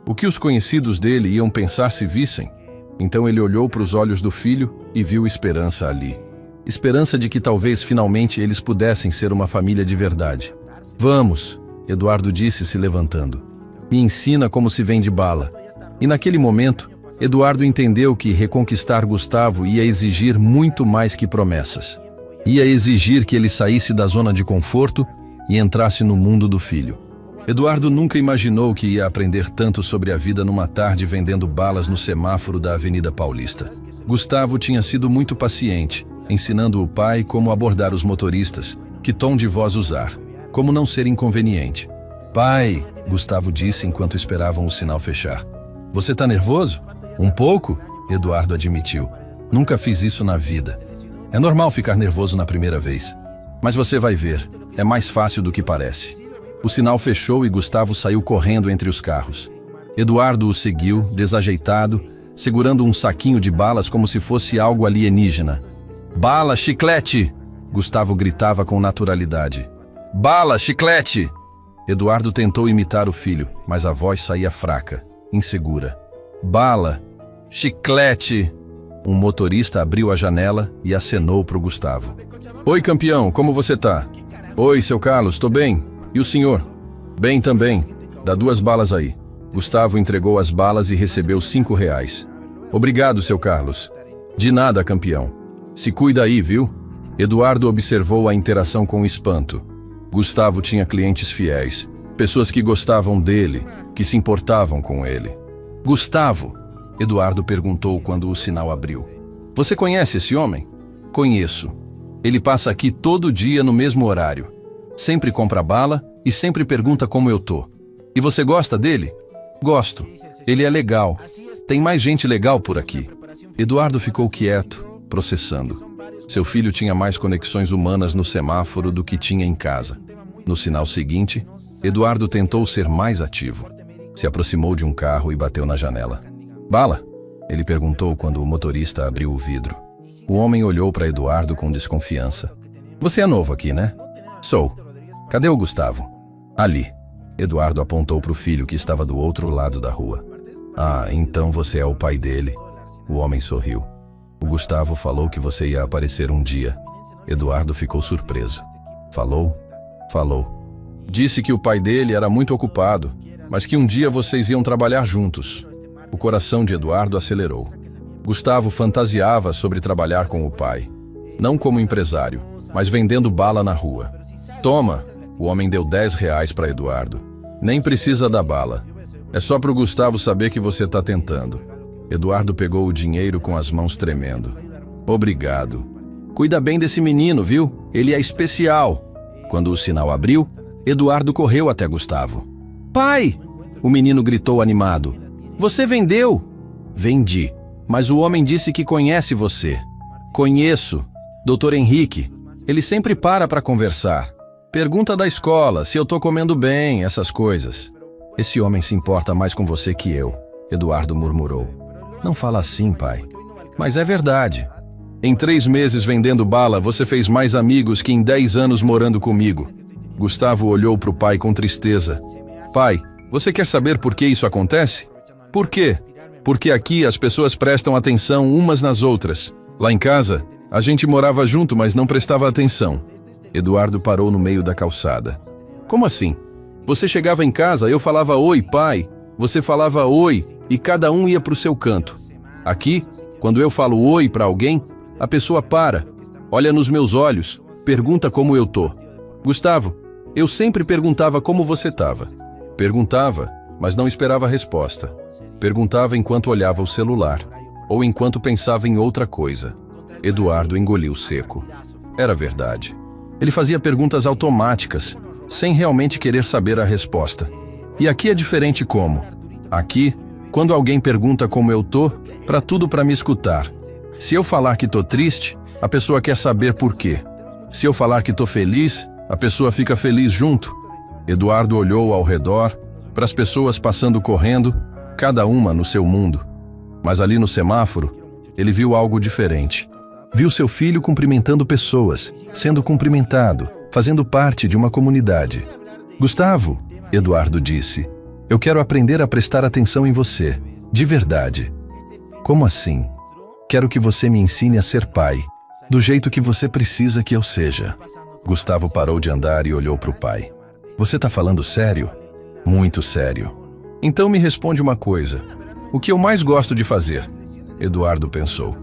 O que os conhecidos dele iam pensar se vissem? Então ele olhou para os olhos do filho e viu esperança ali. Esperança de que talvez finalmente eles pudessem ser uma família de verdade. Vamos, Eduardo disse se levantando. Me ensina como se vende bala. E naquele momento, Eduardo entendeu que reconquistar Gustavo ia exigir muito mais que promessas. Ia exigir que ele saísse da zona de conforto e entrasse no mundo do filho. Eduardo nunca imaginou que ia aprender tanto sobre a vida numa tarde vendendo balas no semáforo da Avenida Paulista. Gustavo tinha sido muito paciente, ensinando o pai como abordar os motoristas, que tom de voz usar, como não ser inconveniente. Pai, Gustavo disse enquanto esperavam o sinal fechar. Você tá nervoso? Um pouco? Eduardo admitiu. Nunca fiz isso na vida. É normal ficar nervoso na primeira vez. Mas você vai ver, é mais fácil do que parece. O sinal fechou e Gustavo saiu correndo entre os carros. Eduardo o seguiu, desajeitado, segurando um saquinho de balas como se fosse algo alienígena. Bala, chiclete! Gustavo gritava com naturalidade. Bala, chiclete! Eduardo tentou imitar o filho, mas a voz saía fraca, insegura. Bala, chiclete! Um motorista abriu a janela e acenou para o Gustavo. Oi, campeão, como você tá? Oi, seu Carlos, tô bem. E o senhor? Bem também. Dá 2 balas aí. Gustavo entregou as balas e recebeu R$5. Obrigado, seu Carlos. De nada, campeão. Se cuida aí, viu? Eduardo observou a interação com espanto. Gustavo tinha clientes fiéis, pessoas que gostavam dele, que se importavam com ele. Gustavo, Eduardo perguntou quando o sinal abriu. Você conhece esse homem? Conheço. Ele passa aqui todo dia no mesmo horário. Sempre compra bala e sempre pergunta como eu tô. E você gosta dele? Gosto. Ele é legal. Tem mais gente legal por aqui. Eduardo ficou quieto, processando. Seu filho tinha mais conexões humanas no semáforo do que tinha em casa. No sinal seguinte, Eduardo tentou ser mais ativo. Se aproximou de um carro e bateu na janela. Bala? Ele perguntou quando o motorista abriu o vidro. O homem olhou para Eduardo com desconfiança. Você é novo aqui, né? Sou. Cadê o Gustavo? Ali. Eduardo apontou para o filho que estava do outro lado da rua. Ah, então você é o pai dele. O homem sorriu. O Gustavo falou que você ia aparecer um dia. Eduardo ficou surpreso. Falou? Falou. Disse que o pai dele era muito ocupado, mas que um dia vocês iam trabalhar juntos. O coração de Eduardo acelerou. Gustavo fantasiava sobre trabalhar com o pai. Não como empresário, mas vendendo bala na rua. Toma! O homem deu R$ 10 para Eduardo. Nem precisa da bala. É só para o Gustavo saber que você está tentando. Eduardo pegou o dinheiro com as mãos tremendo. Obrigado. Cuida bem desse menino, viu? Ele é especial. Quando o sinal abriu, Eduardo correu até Gustavo. Pai! O menino gritou animado. Você vendeu? Vendi. Mas o homem disse que conhece você. Conheço. Dr. Henrique. Ele sempre para conversar. Pergunta da escola, se eu tô comendo bem, essas coisas. Esse homem se importa mais com você que eu, Eduardo murmurou. Não fala assim, pai. Mas é verdade. Em 3 meses vendendo bala, você fez mais amigos que em 10 anos morando comigo. Gustavo olhou para o pai com tristeza. Pai, você quer saber por que isso acontece? Por quê? Porque aqui as pessoas prestam atenção umas nas outras. Lá em casa, a gente morava junto, mas não prestava atenção. Eduardo parou no meio da calçada. Como assim? Você chegava em casa, eu falava oi, pai. Você falava oi e cada um ia para o seu canto. Aqui, quando eu falo oi para alguém, a pessoa para, olha nos meus olhos, pergunta como eu tô. Gustavo, eu sempre perguntava como você estava. Perguntava, mas não esperava a resposta. Perguntava enquanto olhava o celular, ou enquanto pensava em outra coisa. Eduardo engoliu seco. Era verdade. Ele fazia perguntas automáticas, sem realmente querer saber a resposta. E aqui é diferente como? Aqui, quando alguém pergunta como eu tô, tudo para me escutar. Se eu falar que tô triste, a pessoa quer saber por quê. Se eu falar que tô feliz, a pessoa fica feliz junto. Eduardo olhou ao redor, para as pessoas passando correndo, cada uma no seu mundo. Mas ali no semáforo, ele viu algo diferente. Viu seu filho cumprimentando pessoas, sendo cumprimentado, fazendo parte de uma comunidade. Gustavo, Eduardo disse, eu quero aprender a prestar atenção em você, de verdade. Como assim? Quero que você me ensine a ser pai, do jeito que você precisa que eu seja. Gustavo parou de andar e olhou para o pai. Você tá falando sério? Muito sério. Então me responde uma coisa. O que eu mais gosto de fazer? Eduardo pensou.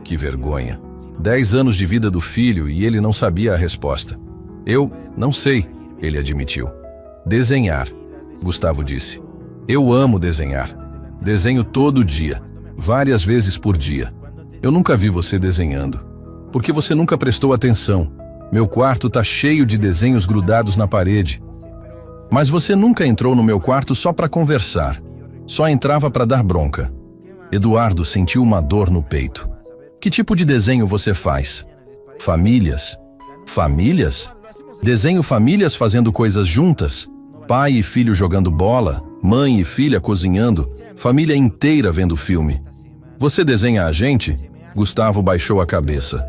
Que vergonha. 10 anos de vida do filho e ele não sabia a resposta. Eu não sei, ele admitiu. Desenhar, Gustavo disse. Eu amo desenhar. Desenho todo dia, várias vezes por dia. Eu nunca vi você desenhando. Porque você nunca prestou atenção. Meu quarto tá cheio de desenhos grudados na parede. Mas você nunca entrou no meu quarto só para conversar. Só entrava para dar bronca. Eduardo sentiu uma dor no peito. Que tipo de desenho você faz? Famílias. Famílias? Desenho famílias fazendo coisas juntas? Pai e filho jogando bola, mãe e filha cozinhando, família inteira vendo filme. Você desenha a gente? Gustavo baixou a cabeça.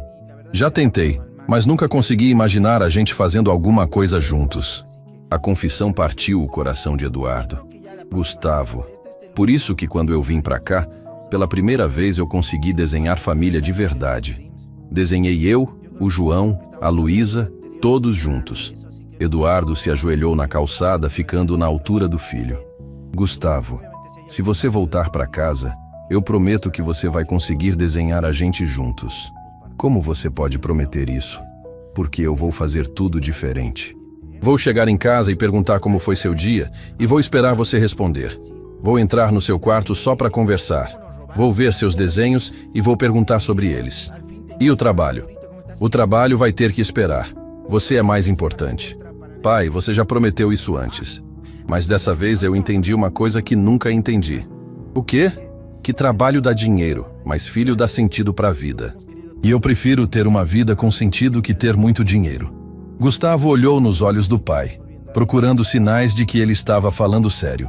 Já tentei, mas nunca consegui imaginar a gente fazendo alguma coisa juntos. A confissão partiu o coração de Eduardo. Gustavo. Por isso que quando eu vim pra cá, pela primeira vez eu consegui desenhar família de verdade. Desenhei eu, o João, a Luísa, todos juntos. Eduardo se ajoelhou na calçada, ficando na altura do filho. Gustavo, se você voltar pra casa, eu prometo que você vai conseguir desenhar a gente juntos. Como você pode prometer isso? Porque eu vou fazer tudo diferente. Vou chegar em casa e perguntar como foi seu dia e vou esperar você responder. Vou entrar no seu quarto só para conversar. Vou ver seus desenhos e vou perguntar sobre eles. E o trabalho? O trabalho vai ter que esperar. Você é mais importante. Pai, você já prometeu isso antes. Mas dessa vez eu entendi uma coisa que nunca entendi. O quê? Que trabalho dá dinheiro, mas filho dá sentido para a vida. E eu prefiro ter uma vida com sentido que ter muito dinheiro. Gustavo olhou nos olhos do pai, procurando sinais de que ele estava falando sério.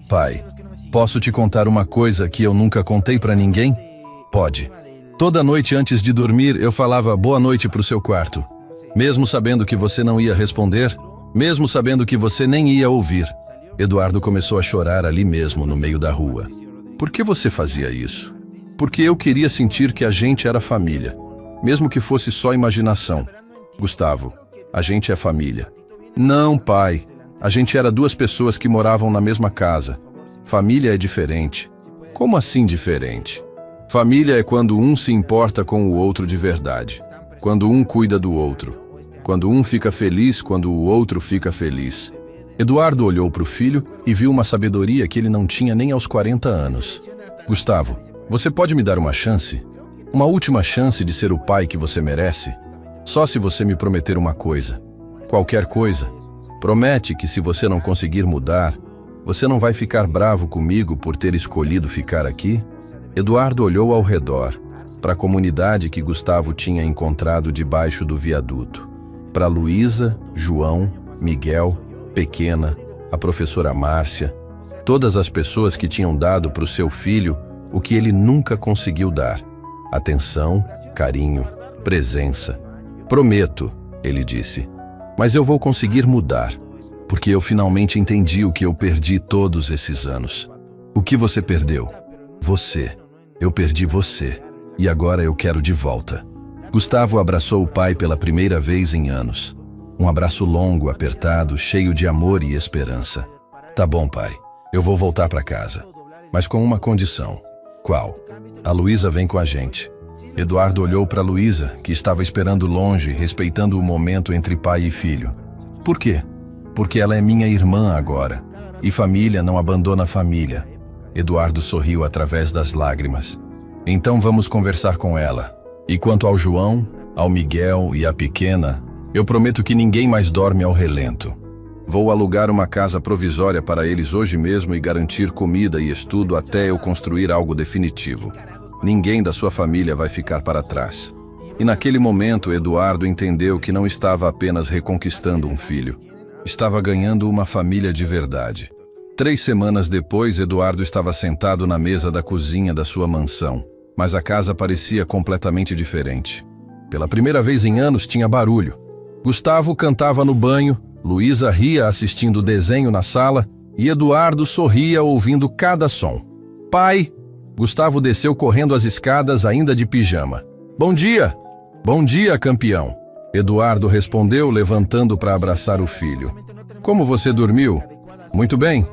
Pai, posso te contar uma coisa que eu nunca contei para ninguém? Pode. Toda noite antes de dormir eu falava boa noite para o seu quarto. Mesmo sabendo que você não ia responder, mesmo sabendo que você nem ia ouvir. Eduardo começou a chorar ali mesmo no meio da rua. Por que você fazia isso? Porque eu queria sentir que a gente era família, mesmo que fosse só imaginação. Gustavo, a gente é família. Não, pai. A gente era duas pessoas que moravam na mesma casa. Família é diferente. Como assim diferente? Família é quando um se importa com o outro de verdade. Quando um cuida do outro. Quando um fica feliz, quando o outro fica feliz. Eduardo olhou para o filho e viu uma sabedoria que ele não tinha nem aos 40 anos. Gustavo, você pode me dar uma chance? Uma última chance de ser o pai que você merece? Só se você me prometer uma coisa. Qualquer coisa. Promete que se você não conseguir mudar, você não vai ficar bravo comigo por ter escolhido ficar aqui? Eduardo olhou ao redor, para a comunidade que Gustavo tinha encontrado debaixo do viaduto. Para Luísa, João, Miguel, Pequena, a professora Márcia, todas as pessoas que tinham dado para o seu filho o que ele nunca conseguiu dar. Atenção, carinho, presença. Prometo, ele disse, mas eu vou conseguir mudar, porque eu finalmente entendi o que eu perdi todos esses anos. O que você perdeu? Você. Eu perdi você, e agora eu quero de volta. Gustavo abraçou o pai pela primeira vez em anos. Um abraço longo, apertado, cheio de amor e esperança. Tá bom, pai. Eu vou voltar para casa. Mas com uma condição. Qual? A Luísa vem com a gente. Eduardo olhou para Luísa, que estava esperando longe, respeitando o momento entre pai e filho. Por quê? Porque ela é minha irmã agora. E família não abandona família. Eduardo sorriu através das lágrimas. Então vamos conversar com ela. E quanto ao João, ao Miguel e à Pequena, eu prometo que ninguém mais dorme ao relento. Vou alugar uma casa provisória para eles hoje mesmo e garantir comida e estudo até eu construir algo definitivo. Ninguém da sua família vai ficar para trás. E naquele momento, Eduardo entendeu que não estava apenas reconquistando um filho. Estava ganhando uma família de verdade. 3 semanas depois, Eduardo estava sentado na mesa da cozinha da sua mansão, mas a casa parecia completamente diferente. Pela primeira vez em anos, tinha barulho. Gustavo cantava no banho, Luísa ria assistindo desenho na sala e Eduardo sorria ouvindo cada som. Pai! Gustavo desceu correndo as escadas ainda de pijama. Bom dia! Bom dia, campeão! Eduardo respondeu levantando para abraçar o filho. Como você dormiu? Muito bem.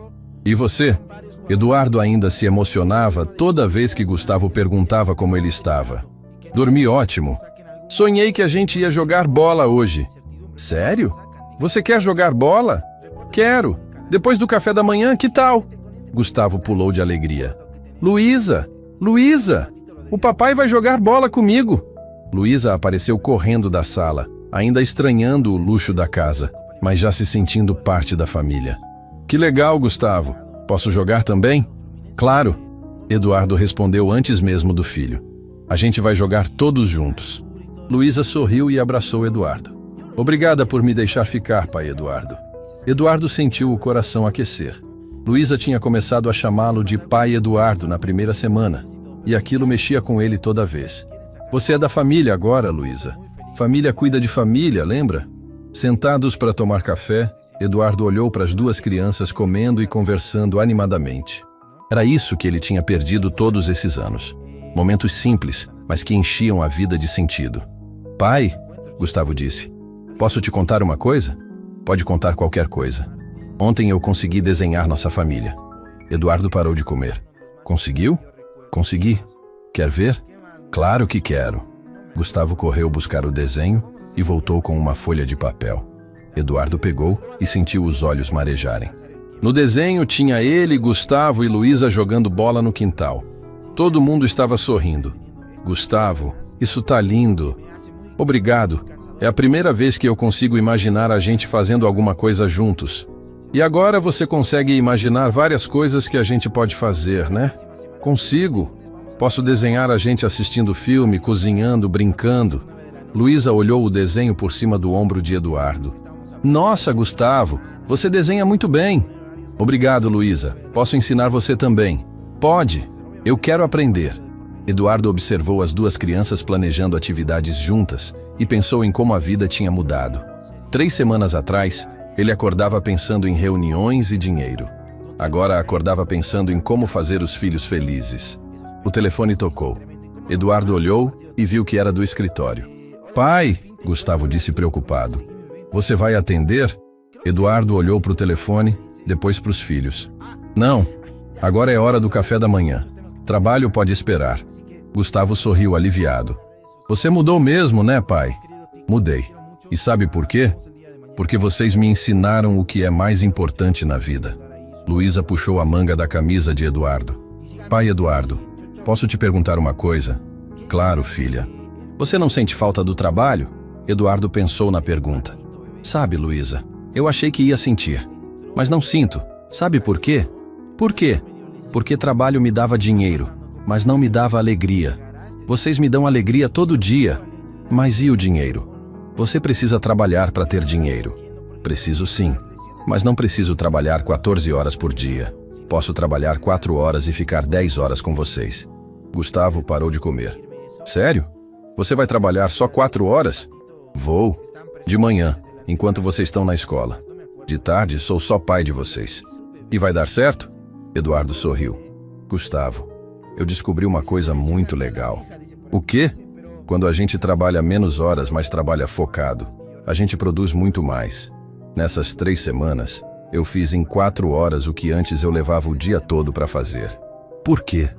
E você? Eduardo ainda se emocionava toda vez que Gustavo perguntava como ele estava. Dormi ótimo. Sonhei que a gente ia jogar bola hoje. Sério? Você quer jogar bola? Quero. Depois do café da manhã, que tal? Gustavo pulou de alegria. Luísa! Luísa! O papai vai jogar bola comigo! Luísa apareceu correndo da sala, ainda estranhando o luxo da casa, mas já se sentindo parte da família. Que legal, Gustavo! Posso jogar também? Claro! Eduardo respondeu antes mesmo do filho. A gente vai jogar todos juntos. Luísa sorriu e abraçou Eduardo. Obrigada por me deixar ficar, pai Eduardo. Eduardo sentiu o coração aquecer. Luísa tinha começado a chamá-lo de pai Eduardo na primeira semana, e aquilo mexia com ele toda vez. Você é da família agora, Luísa. Família cuida de família, lembra? Sentados para tomar café, Eduardo olhou para as duas crianças comendo e conversando animadamente. Era isso que ele tinha perdido todos esses anos. Momentos simples, mas que enchiam a vida de sentido. Pai, Gustavo disse, posso te contar uma coisa? Pode contar qualquer coisa. Ontem eu consegui desenhar nossa família. Eduardo parou de comer. Conseguiu? Consegui. Quer ver? Claro que quero. Gustavo correu buscar o desenho e voltou com uma folha de papel. Eduardo pegou e sentiu os olhos marejarem. No desenho tinha ele, Gustavo e Luísa jogando bola no quintal. Todo mundo estava sorrindo. Gustavo, isso tá lindo. Obrigado. É a primeira vez que eu consigo imaginar a gente fazendo alguma coisa juntos. E agora você consegue imaginar várias coisas que a gente pode fazer, né? Consigo. Posso desenhar a gente assistindo filme, cozinhando, brincando. Luísa olhou o desenho por cima do ombro de Eduardo. Nossa, Gustavo, você desenha muito bem. Obrigado, Luísa. Posso ensinar você também? Pode. Eu quero aprender. Eduardo observou as duas crianças planejando atividades juntas e pensou em como a vida tinha mudado. 3 semanas atrás, ele acordava pensando em reuniões e dinheiro. Agora acordava pensando em como fazer os filhos felizes. O telefone tocou. Eduardo olhou e viu que era do escritório. Pai, Gustavo disse preocupado. Você vai atender? Eduardo olhou para o telefone, depois para os filhos. Não, agora é hora do café da manhã. Trabalho pode esperar. Gustavo sorriu aliviado. Você mudou mesmo, né, pai? Mudei. E sabe por quê? Porque vocês me ensinaram o que é mais importante na vida. Luísa puxou a manga da camisa de Eduardo. Pai Eduardo, posso te perguntar uma coisa? Claro, filha. Você não sente falta do trabalho? Eduardo pensou na pergunta. Sabe, Luísa, eu achei que ia sentir. Mas não sinto. Sabe por quê? Por quê? Porque trabalho me dava dinheiro, mas não me dava alegria. Vocês me dão alegria todo dia. Mas e o dinheiro? Você precisa trabalhar para ter dinheiro. Preciso sim, mas não preciso trabalhar 14 horas por dia. Posso trabalhar 4 horas e ficar 10 horas com vocês. Gustavo parou de comer. Sério? Você vai trabalhar só 4 horas? Vou. De manhã, enquanto vocês estão na escola. De tarde, sou só pai de vocês. E vai dar certo? Eduardo sorriu. Gustavo, eu descobri uma coisa muito legal. O quê? Quando a gente trabalha menos horas, mas trabalha focado, a gente produz muito mais. Nessas 3 semanas, eu fiz em 4 horas o que antes eu levava o dia todo para fazer. Por quê?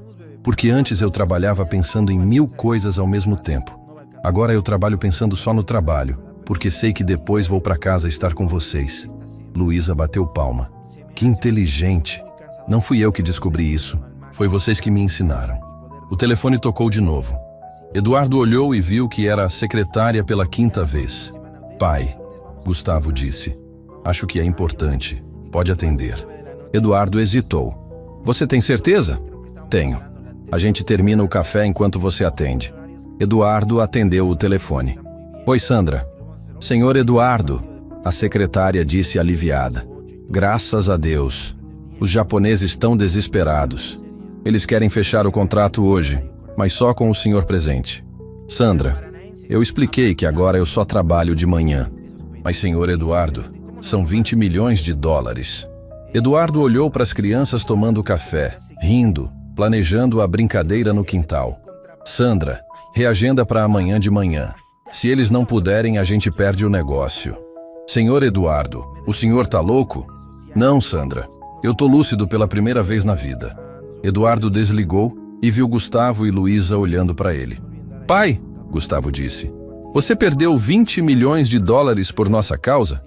Porque antes eu trabalhava pensando em 1000 coisas ao mesmo tempo. Agora eu trabalho pensando só no trabalho, porque sei que depois vou para casa estar com vocês. Luísa bateu palma. Que inteligente! Não fui eu que descobri isso. Foi vocês que me ensinaram. O telefone tocou de novo. Eduardo olhou e viu que era a secretária pela 5ª vez. Pai, Gustavo disse. Acho que é importante. Pode atender. Eduardo hesitou. Você tem certeza? Tenho. A gente termina o café enquanto você atende. Eduardo atendeu o telefone. Oi, Sandra. Senhor Eduardo, a secretária disse aliviada. Graças a Deus. Os japoneses estão desesperados. Eles querem fechar o contrato hoje, mas só com o senhor presente. Sandra, eu expliquei que agora eu só trabalho de manhã. Mas, senhor Eduardo, são 20 milhões de dólares. Eduardo olhou para as crianças tomando café, rindo, planejando a brincadeira no quintal. Sandra, reagenda para amanhã de manhã. Se eles não puderem, a gente perde o negócio. Senhor Eduardo, o senhor tá louco? Não, Sandra. Eu tô lúcido pela primeira vez na vida. Eduardo desligou e viu Gustavo e Luísa olhando para ele. Pai, Gustavo disse, você perdeu 20 milhões de dólares por nossa causa?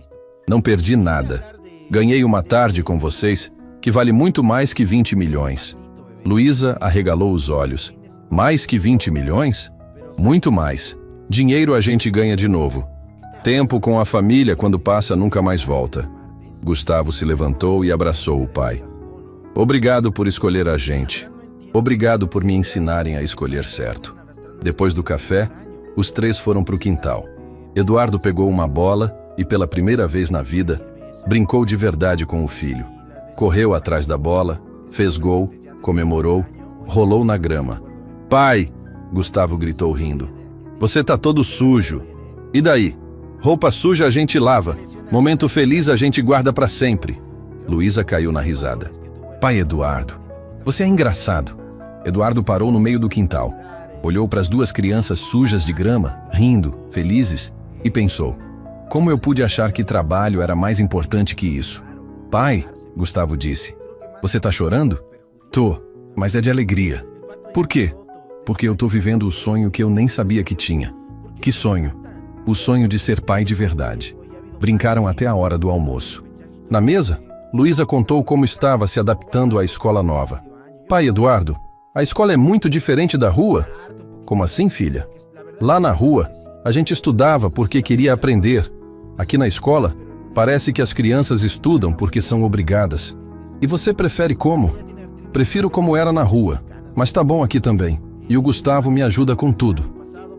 Não perdi nada. Ganhei uma tarde com vocês que vale muito mais que 20 milhões. Luísa arregalou os olhos. Mais que 20 milhões? Muito mais. Dinheiro a gente ganha de novo. Tempo com a família quando passa nunca mais volta. Gustavo se levantou e abraçou o pai. Obrigado por escolher a gente. Obrigado por me ensinarem a escolher certo. Depois do café, os 3 foram para o quintal. Eduardo pegou uma bola e, pela primeira vez na vida, brincou de verdade com o filho. Correu atrás da bola, fez gol, comemorou, rolou na grama. Pai! Gustavo gritou rindo. Você tá todo sujo. E daí? Roupa suja a gente lava. Momento feliz a gente guarda para sempre. Luísa caiu na risada. Pai Eduardo, você é engraçado. Eduardo parou no meio do quintal. Olhou para as 2 crianças sujas de grama, rindo, felizes, e pensou. Como eu pude achar que trabalho era mais importante que isso? Pai, Gustavo disse, você tá chorando? Tô, mas é de alegria. Por quê? Porque eu tô vivendo o sonho que eu nem sabia que tinha. Que sonho? O sonho de ser pai de verdade. Brincaram até a hora do almoço. Na mesa, Luísa contou como estava se adaptando à escola nova. Pai Eduardo, a escola é muito diferente da rua? Como assim, filha? Lá na rua, A gente estudava porque queria aprender. Aqui na escola, parece que as crianças estudam porque são obrigadas. E você prefere como? Prefiro como era na rua, mas tá bom aqui também. E o Gustavo me ajuda com tudo.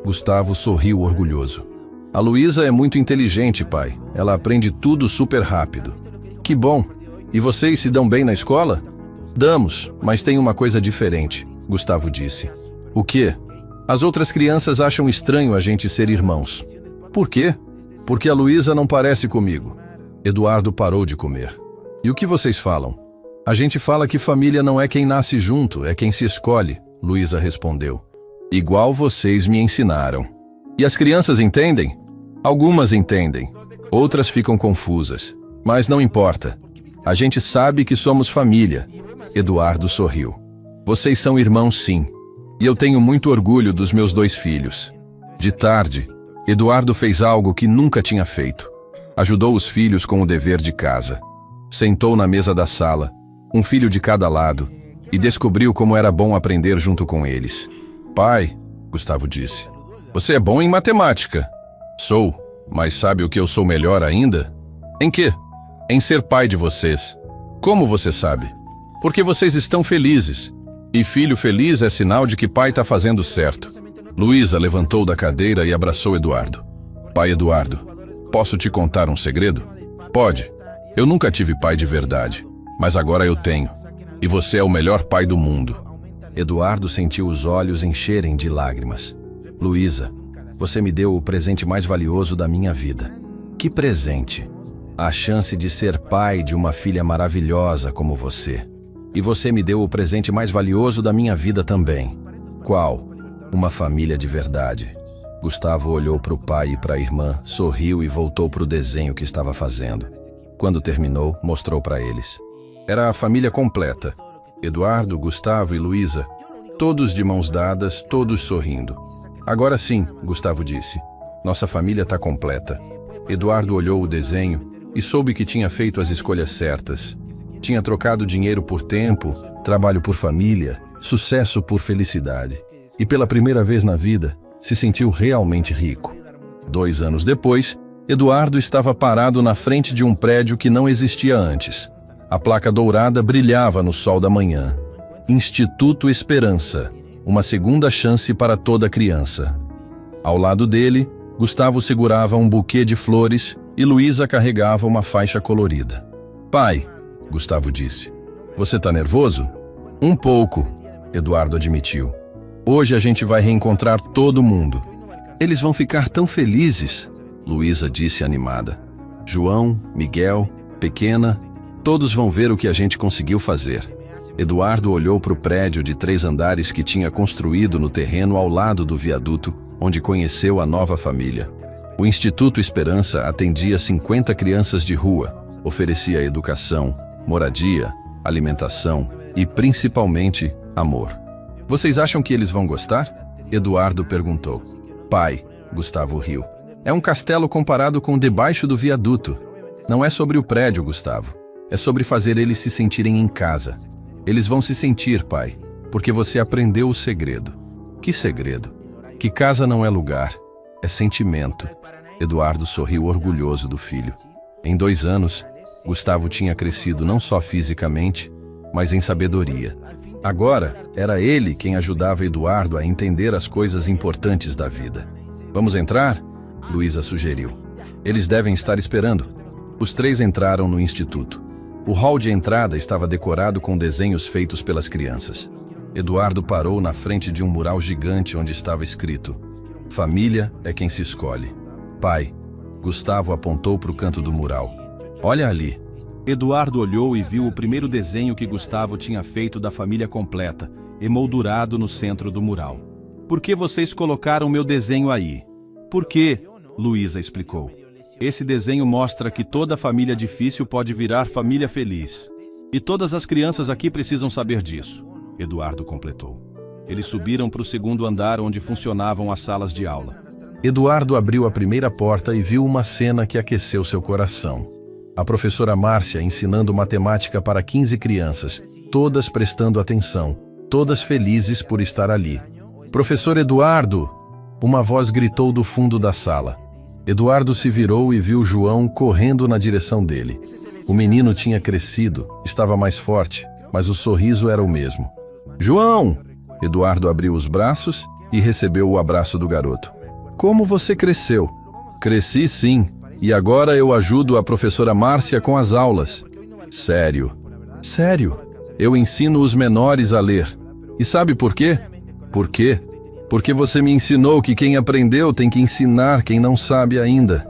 Gustavo sorriu orgulhoso. A Luísa é muito inteligente, pai. Ela aprende tudo super rápido. Que bom. E vocês se dão bem na escola? Damos, mas tem uma coisa diferente, Gustavo disse. O quê? As outras crianças acham estranho a gente ser irmãos. Por quê? Porque a Luísa não parece comigo. Eduardo parou de comer. E o que vocês falam? A gente fala que família não é quem nasce junto, é quem se escolhe, Luísa respondeu. Igual vocês me ensinaram. E as crianças entendem? Algumas entendem, outras ficam confusas. Mas não importa. A gente sabe que somos família. Eduardo sorriu. Vocês são irmãos, sim. E eu tenho muito orgulho dos meus 2 filhos. De tarde, Eduardo fez algo que nunca tinha feito. Ajudou os filhos com o dever de casa. Sentou na mesa da sala, um filho de cada lado, e descobriu como era bom aprender junto com eles. Pai, Gustavo disse, você é bom em matemática. Sou, mas sabe o que eu sou melhor ainda? Em quê? Em ser pai de vocês. Como você sabe? Porque vocês estão felizes. E filho feliz é sinal de que pai está fazendo certo. Luísa levantou da cadeira e abraçou Eduardo. Pai Eduardo, posso te contar um segredo? Pode. Eu nunca tive pai de verdade, mas agora eu tenho. E você é o melhor pai do mundo. Eduardo sentiu os olhos encherem de lágrimas. Luísa, você me deu o presente mais valioso da minha vida. Que presente! A chance de ser pai de uma filha maravilhosa como você. E você me deu o presente mais valioso da minha vida também. Qual? Uma família de verdade. Gustavo olhou para o pai e para a irmã, sorriu e voltou para o desenho que estava fazendo. Quando terminou, mostrou para eles. Era a família completa. Eduardo, Gustavo e Luísa. Todos de mãos dadas, todos sorrindo. Agora sim, Gustavo disse. Nossa família está completa. Eduardo olhou o desenho e soube que tinha feito as escolhas certas. Tinha trocado dinheiro por tempo, trabalho por família, sucesso por felicidade. E pela primeira vez na vida, se sentiu realmente rico. 2 anos depois, Eduardo estava parado na frente de um prédio que não existia antes. A placa dourada brilhava no sol da manhã. Instituto Esperança, uma segunda chance para toda criança. Ao lado dele, Gustavo segurava um buquê de flores e Luísa carregava uma faixa colorida. Pai, Gustavo disse, você tá nervoso? Um pouco, Eduardo admitiu. Hoje a gente vai reencontrar todo mundo. Eles vão ficar tão felizes, Luísa disse animada. João, Miguel, Pequena, todos vão ver o que a gente conseguiu fazer. Eduardo olhou para o prédio de 3 andares que tinha construído no terreno ao lado do viaduto, onde conheceu a nova família. O Instituto Esperança atendia 50 crianças de rua, oferecia educação, moradia, alimentação e, principalmente, amor. Vocês acham que eles vão gostar? Eduardo perguntou. Pai, Gustavo riu. É um castelo comparado com debaixo do viaduto. Não é sobre o prédio, Gustavo. É sobre fazer eles se sentirem em casa. Eles vão se sentir, pai, porque você aprendeu o segredo. Que segredo? Que casa não é lugar, é sentimento. Eduardo sorriu orgulhoso do filho. Em 2 anos, Gustavo tinha crescido não só fisicamente, mas em sabedoria. Agora, era ele quem ajudava Eduardo a entender as coisas importantes da vida. Vamos entrar? Luísa sugeriu. Eles devem estar esperando. Os 3 entraram no instituto. O hall de entrada estava decorado com desenhos feitos pelas crianças. Eduardo parou na frente de um mural gigante onde estava escrito: Família é quem se escolhe. Pai, Gustavo apontou para o canto do mural. Olha ali. Eduardo olhou e viu o primeiro desenho que Gustavo tinha feito da família completa, emoldurado no centro do mural. Por que vocês colocaram meu desenho aí? Por quê? Luísa explicou. Esse desenho mostra que toda família difícil pode virar família feliz. E todas as crianças aqui precisam saber disso, Eduardo completou. Eles subiram para o 2º andar onde funcionavam as salas de aula. Eduardo abriu a primeira porta e viu uma cena que aqueceu seu coração. A professora Márcia ensinando matemática para 15 crianças, todas prestando atenção, todas felizes por estar ali. Professor Eduardo! Uma voz gritou do fundo da sala. Eduardo se virou e viu João correndo na direção dele. O menino tinha crescido, estava mais forte, mas o sorriso era o mesmo. João! Eduardo abriu os braços e recebeu o abraço do garoto. Como você cresceu? Cresci sim, e agora eu ajudo a professora Márcia com as aulas. Sério? Sério? Eu ensino os menores a ler. E sabe por quê? Por quê? Porque você me ensinou que quem aprendeu tem que ensinar quem não sabe ainda.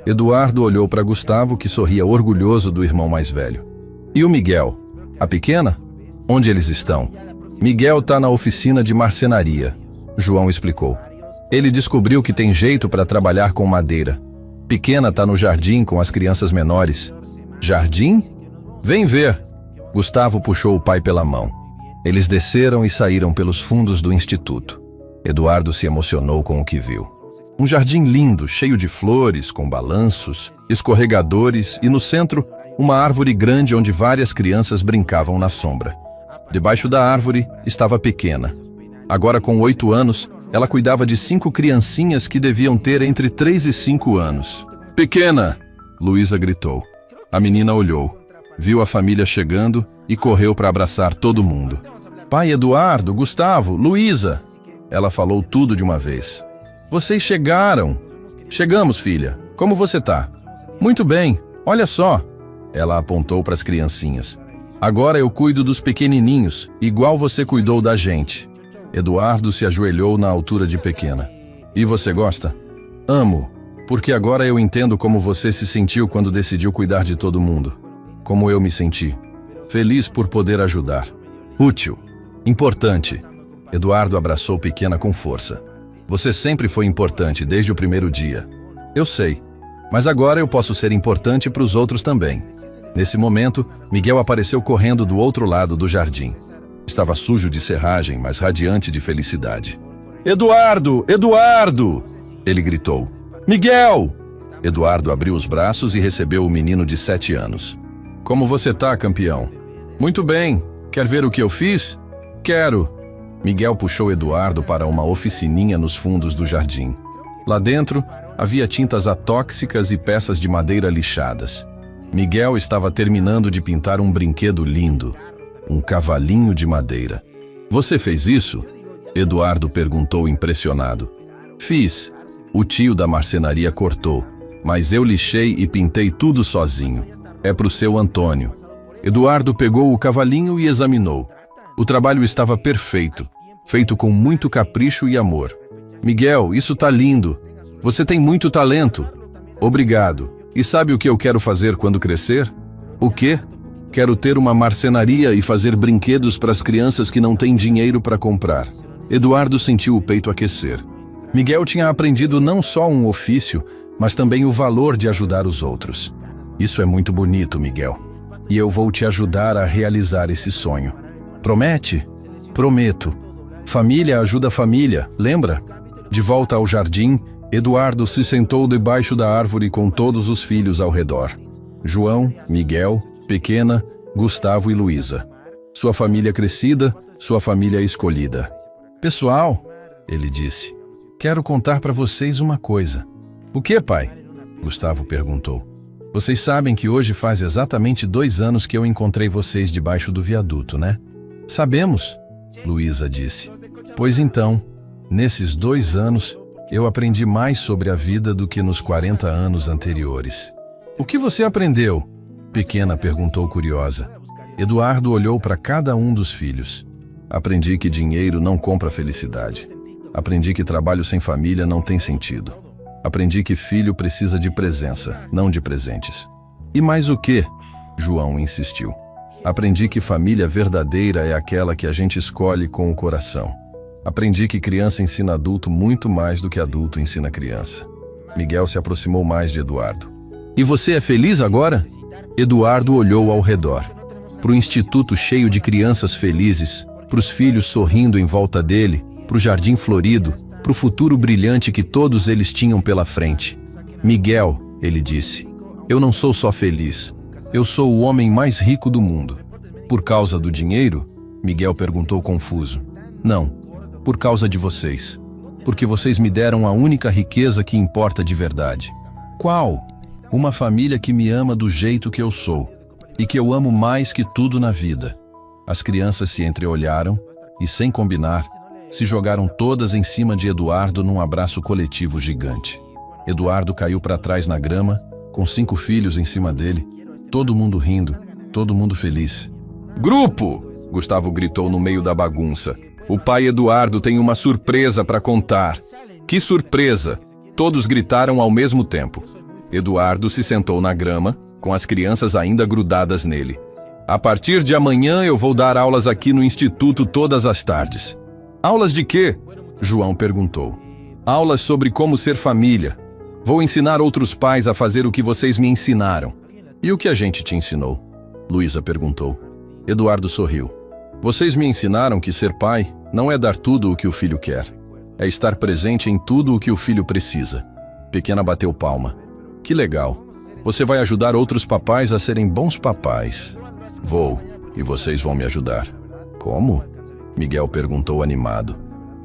Eduardo olhou para Gustavo, que sorria orgulhoso do irmão mais velho. E o Miguel? A pequena? Onde eles estão? Miguel está na oficina de marcenaria, João explicou. Ele descobriu que tem jeito para trabalhar com madeira. Pequena está no jardim com as crianças menores. Jardim? Vem ver. Gustavo puxou o pai pela mão. Eles desceram e saíram pelos fundos do instituto. Eduardo se emocionou com o que viu. Um jardim lindo, cheio de flores, com balanços, escorregadores e no centro, uma árvore grande onde várias crianças brincavam na sombra. Debaixo da árvore estava Pequena. Agora com 8 anos, ela cuidava de 5 criancinhas que deviam ter entre 3 e 5 anos. Pequena! Luísa gritou. A menina olhou, viu a família chegando e correu para abraçar todo mundo. Pai Eduardo, Gustavo, Luísa! Ela falou tudo de uma vez. Vocês chegaram! Chegamos, filha. Como você tá? Muito bem, olha só. Ela apontou para as criancinhas. Agora eu cuido dos pequenininhos, igual você cuidou da gente. Eduardo se ajoelhou na altura de Pequena. E você gosta? Amo, porque agora eu entendo como você se sentiu quando decidiu cuidar de todo mundo. Como eu me senti. Feliz por poder ajudar. Útil. Importante. Eduardo abraçou Pequena com força. Você sempre foi importante desde o primeiro dia. Eu sei, mas agora eu posso ser importante para os outros também. Nesse momento, Miguel apareceu correndo do outro lado do jardim. Estava sujo de serragem, mas radiante de felicidade. Eduardo! Eduardo! Ele gritou. Miguel! Eduardo abriu os braços e recebeu o menino de 7 anos. Como você tá, campeão? Muito bem. Quer ver o que eu fiz? Quero. Miguel puxou Eduardo para uma oficininha nos fundos do jardim. Lá dentro, havia tintas atóxicas e peças de madeira lixadas. Miguel estava terminando de pintar um brinquedo lindo, um cavalinho de madeira. Você fez isso? Eduardo perguntou impressionado. Fiz. O tio da marcenaria cortou, mas eu lixei e pintei tudo sozinho. É pro seu Antônio. Eduardo pegou o cavalinho e examinou. O trabalho estava perfeito, feito com muito capricho e amor. Miguel, isso tá lindo. Você tem muito talento. Obrigado. E sabe o que eu quero fazer quando crescer? O quê? Quero ter uma marcenaria e fazer brinquedos para as crianças que não têm dinheiro para comprar. Eduardo sentiu o peito aquecer. Miguel tinha aprendido não só um ofício, mas também o valor de ajudar os outros. Isso é muito bonito, Miguel. E eu vou te ajudar a realizar esse sonho. Promete? Prometo. Família ajuda família, lembra? De volta ao jardim, Eduardo se sentou debaixo da árvore com todos os filhos ao redor. João, Miguel, Pequena, Gustavo e Luísa. Sua família crescida, sua família escolhida. Pessoal, ele disse, quero contar para vocês uma coisa. O que, pai? Gustavo perguntou. Vocês sabem que hoje faz exatamente 2 anos que eu encontrei vocês debaixo do viaduto, né? Sabemos, Luísa disse. Pois então, nesses 2 anos, eu aprendi mais sobre a vida do que nos 40 anos anteriores. O que você aprendeu? Pequena perguntou curiosa. Eduardo olhou para cada um dos filhos. Aprendi que dinheiro não compra felicidade. Aprendi que trabalho sem família não tem sentido. Aprendi que filho precisa de presença, não de presentes. E mais o quê? João insistiu. Aprendi que família verdadeira é aquela que a gente escolhe com o coração. Aprendi que criança ensina adulto muito mais do que adulto ensina criança. Miguel se aproximou mais de Eduardo. E você é feliz agora? Eduardo olhou ao redor. Para o instituto cheio de crianças felizes, para os filhos sorrindo em volta dele, para o jardim florido, para o futuro brilhante que todos eles tinham pela frente. Miguel, ele disse, eu não sou só feliz. Eu sou o homem mais rico do mundo. Por causa do dinheiro? Miguel perguntou confuso. Não, por causa de vocês. porque vocês me deram a única riqueza que importa de verdade. Qual? Uma família que me ama do jeito que eu sou, e que eu amo mais que tudo na vida. As crianças se entreolharam e, sem combinar, se jogaram todas em cima de Eduardo num abraço coletivo gigante. Eduardo caiu para trás na grama, com 5 filhos em cima dele, todo mundo rindo, todo mundo feliz. Grupo! Gustavo gritou no meio da bagunça. O pai Eduardo tem uma surpresa para contar. Que surpresa! Todos gritaram ao mesmo tempo. Eduardo se sentou na grama, com as crianças ainda grudadas nele. A partir de amanhã eu vou dar aulas aqui no instituto todas as tardes. Aulas de quê? João perguntou. Aulas sobre como ser família. Vou ensinar outros pais a fazer o que vocês me ensinaram. E o que a gente te ensinou? Luísa perguntou. Eduardo sorriu. Vocês me ensinaram que ser pai não é dar tudo o que o filho quer. É estar presente em tudo o que o filho precisa. Pequena bateu palma. Que legal. Você vai ajudar outros papais a serem bons papais. Vou, e vocês vão me ajudar. Como? Miguel perguntou animado.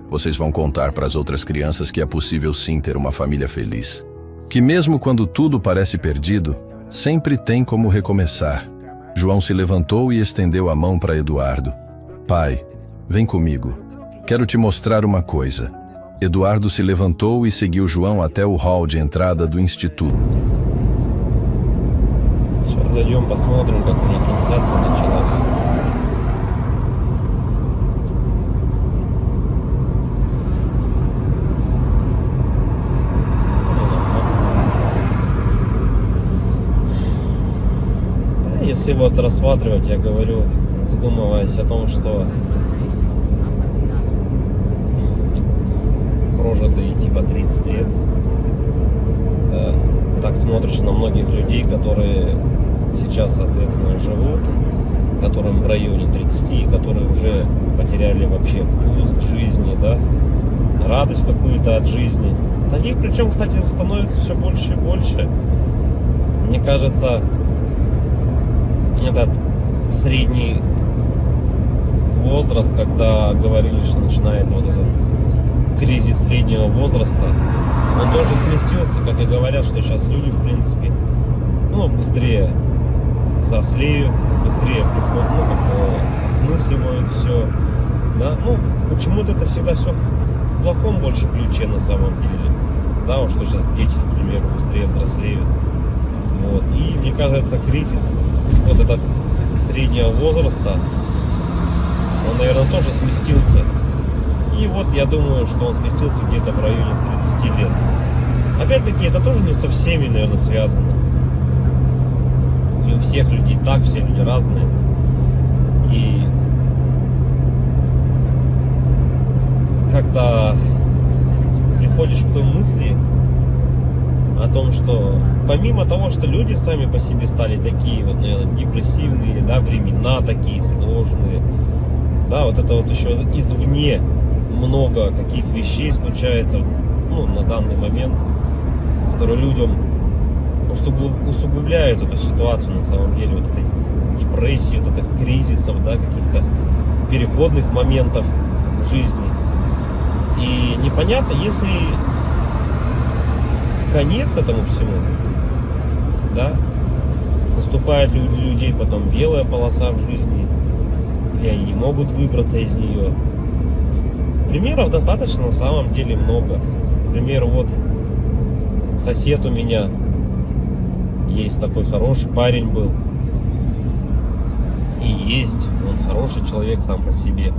Vocês vão contar para as outras crianças que é possível sim ter uma família feliz. Que mesmo quando tudo parece perdido, sempre tem como recomeçar. João se levantou e estendeu a mão para Eduardo. Pai, vem comigo. Quero te mostrar uma coisa. Eduardo se levantou e seguiu João até o hall de entrada do instituto. Сейчас зайдем, посмотрим, как у них трансляция началась. Если вот рассматривать, я говорю, задумываясь о том, что прожитые типа 30 лет, так смотришь на многих людей, которые сейчас, соответственно, живут, которым в районе 30, которые уже потеряли вообще вкус к жизни, да, радость какую-то от жизни. Таких, причем, кстати, становится все больше и больше. Мне кажется, этот средний возраст, когда говорили, что начинается вот этот кризис среднего возраста, он тоже сместился, как и говорят, что сейчас люди, в принципе, ну, быстрее взрослеют, быстрее осмысливают все, да, ну, почему-то это всегда все в плохом больше ключе на самом деле, да, вот что сейчас дети, например, быстрее взрослеют, вот, и мне кажется, кризис вот этот среднего возраста, он, наверное, тоже сместился. И вот я думаю, что он сместился где-то в районе 30 лет. Опять-таки, это тоже не со всеми, наверное, связано. Не у всех людей так, все люди разные. И когда приходишь к той мысли о том, что помимо того, что люди сами по себе стали такие вот, наверное, депрессивные, да, времена такие сложные, да, вот это вот еще извне много каких вещей случается, ну, на данный момент, которые людям усугубляют эту ситуацию на самом деле, вот этой депрессии, вот этих кризисов, да, каких-то переходных моментов в жизни. И непонятно, если конец этому всему, да, наступает у людей потом белая полоса в жизни, и они не могут выбраться из нее. Примеров достаточно на самом деле много. Например, вот сосед у меня есть такой хороший парень был, и есть, он хороший человек сам по себе.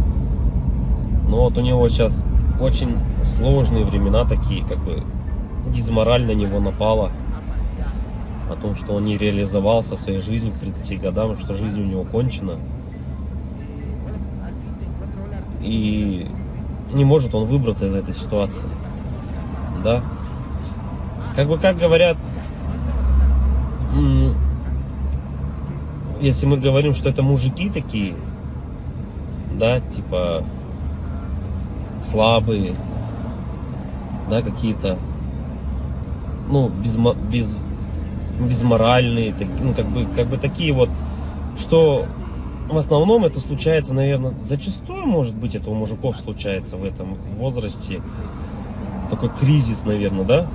Но вот у него сейчас очень сложные времена такие, как бы дизмораль на него напала о том, что он не реализовался в своей жизни к 30 годам, что жизнь у него кончена. И не может он выбраться из этой ситуации. Да? Как бы, как говорят, если мы говорим, что это мужики такие, да, типа слабые, да, какие-то, ну, безморальные, ну, как бы такие вот, что в основном это случается, наверное, зачастую, может быть, это у мужиков случается в этом возрасте, такой кризис, наверное, да?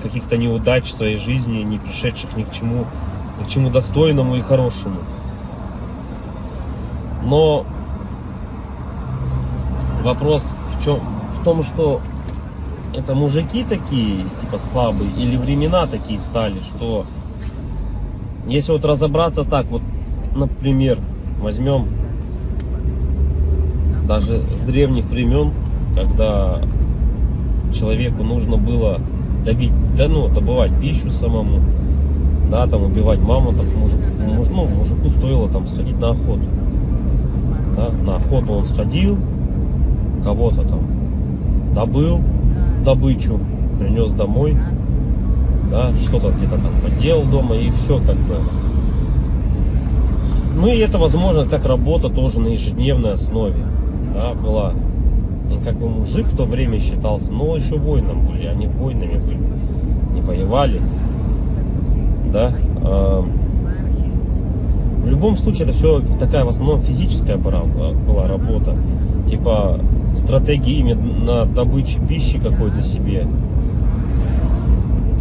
Каких-то неудач в своей жизни, не пришедших ни к чему достойному и хорошему. Но вопрос в том, что это мужики такие, типа слабые, или времена такие стали, что если вот разобраться так, вот, например, возьмем даже с древних времен, когда человеку нужно было добывать пищу самому, да, там убивать мамонтов, мужику стоило там сходить на охоту. Да, на охоту он сходил, кого-то там добыл добычу, принес домой, да, что-то где-то там поделал дома, и все как бы. Ну и это, возможно, как работа тоже на ежедневной основе, да, была. И как бы мужик в то время считался, но еще воином были, они воинами были, не воевали, да. В любом случае это все такая в основном физическая была работа, типа стратегии именно добычи пищи какой-то себе.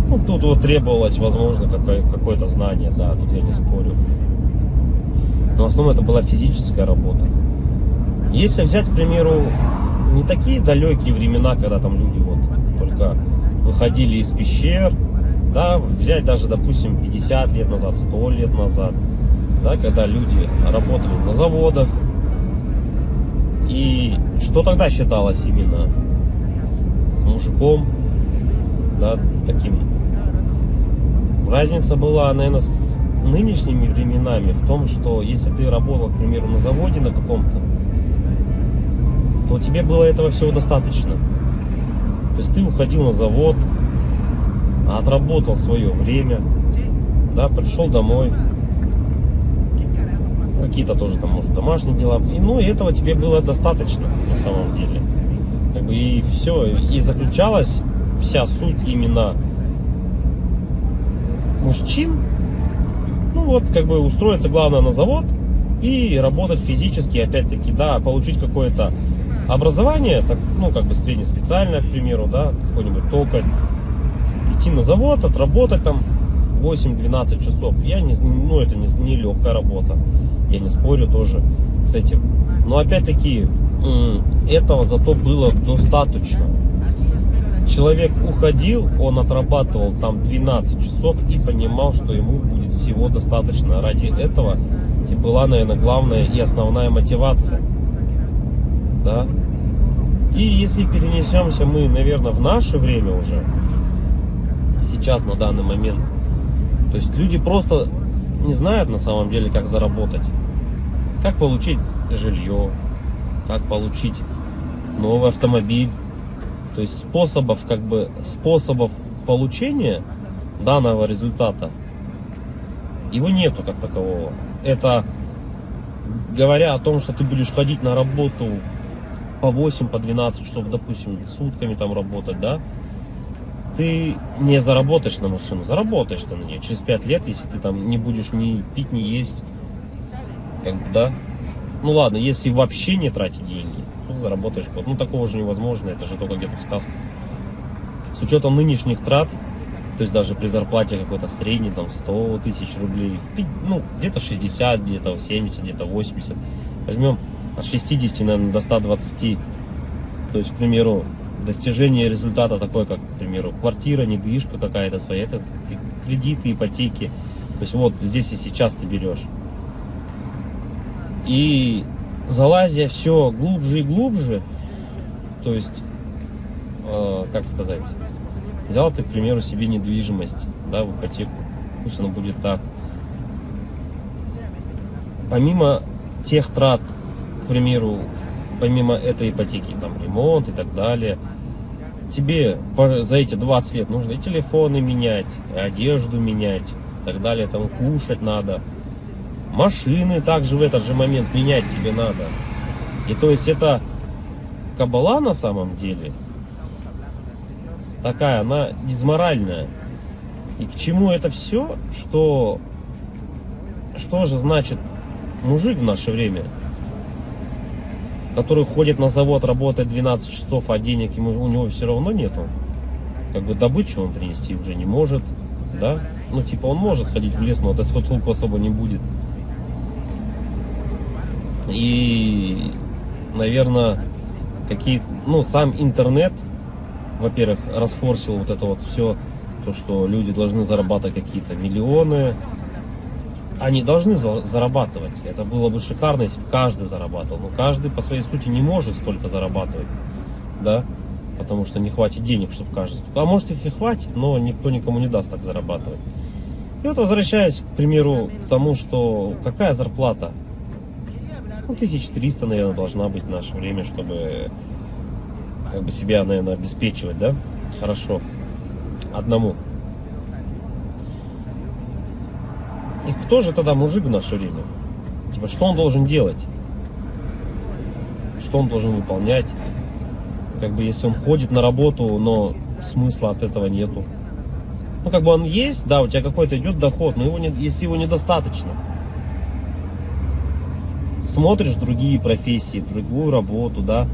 Ну, тут вот требовалось, возможно, какое-то знание, да, тут я не спорю. Но в основном это была физическая работа. Если взять, к примеру, не такие далекие времена, когда там люди вот только выходили из пещер, да, взять даже, допустим, 50 лет назад, 100 лет назад, да, когда люди работали на заводах, и что тогда считалось именно мужиком, да, таким. Разница была, наверное, с нынешними временами в том, что если ты работал, к примеру, на заводе на каком-то, то тебе было этого всего достаточно. То есть ты уходил на завод, отработал свое время, да, пришел домой, какие-то тоже там, может, домашние дела, и, ну, и этого тебе было достаточно на самом деле. Как бы и все, и заключалась вся суть именно мужчин, ну вот, как бы устроиться, главное, на завод и работать физически, опять-таки, да, получить какое-то образование, так, ну, как бы среднеспециальное, к примеру, да, какой-нибудь токарь, идти на завод, отработать там 8-12 часов, ну, это не легкая работа, я не спорю тоже с этим, но опять-таки этого зато было достаточно. Человек уходил, он отрабатывал там 12 часов и понимал, что ему будет всего достаточно. Ради этого и была, наверное, главная и основная мотивация. Да? И если перенесемся мы, наверное, в наше время уже, сейчас, на данный момент, то есть люди просто не знают на самом деле, как заработать, как получить жилье, как получить новый автомобиль. То есть способов получения данного результата его нету как такового. Это говоря о том, что ты будешь ходить на работу по 8, по 12 часов, допустим, сутками там работать, да, ты не заработаешь на машину, заработаешь ты на нее через 5 лет, если ты там не будешь ни пить, ни есть, как бы, да. Ну ладно, если вообще не тратить деньги, заработаешь год. Ну, такого же невозможно, это же только где-то в сказках. С учетом нынешних трат, то есть даже при зарплате какой-то средней, там 100 тысяч рублей, ну, где-то 60, где-то 70, где-то 80. Возьмем от 60, наверное, до 120. То есть, к примеру, достижение результата такой, как, к примеру, квартира, недвижка какая-то своя, это кредиты, ипотеки. То есть вот здесь и сейчас ты берешь. И залазя все глубже и глубже, то есть, как сказать, взял ты, к примеру, себе недвижимость, да, в ипотеку, пусть оно будет так. Помимо тех трат, к примеру, помимо этой ипотеки, там, ремонт и так далее, тебе за эти 20 лет нужно и телефоны менять, и одежду менять, и так далее, там, кушать надо. Машины также в этот же момент менять тебе надо. И то есть это кабала на самом деле такая, она дизморальная. И к чему это все? Что же значит мужик в наше время, который ходит на завод, работает 12 часов, а денег у него все равно нету. Как бы добычу он принести уже не может, да? Ну, типа, он может сходить в лес, но от этого толку особо не будет. И, наверное, сам интернет, во-первых, расфорсил вот это вот все, то, что люди должны зарабатывать какие-то миллионы. Они должны зарабатывать. Это было бы шикарно, если бы каждый зарабатывал. Но каждый по своей сути не может столько зарабатывать, да? Потому что не хватит денег, чтобы каждый... А может их и хватит, но никто никому не даст так зарабатывать. И вот возвращаясь, к примеру, к тому, что какая зарплата? 1300, наверное, должна быть в наше время, чтобы как бы себя, наверное, обеспечивать, да? Хорошо. Одному. И кто же тогда мужик в наше время? Типа, что он должен делать? Что он должен выполнять? Как бы, если он ходит на работу, но смысла от этого нету. Ну, как бы он есть, да, у тебя какой-то идет доход, но если его недостаточно. Смотришь другие профессии, другую работу, да,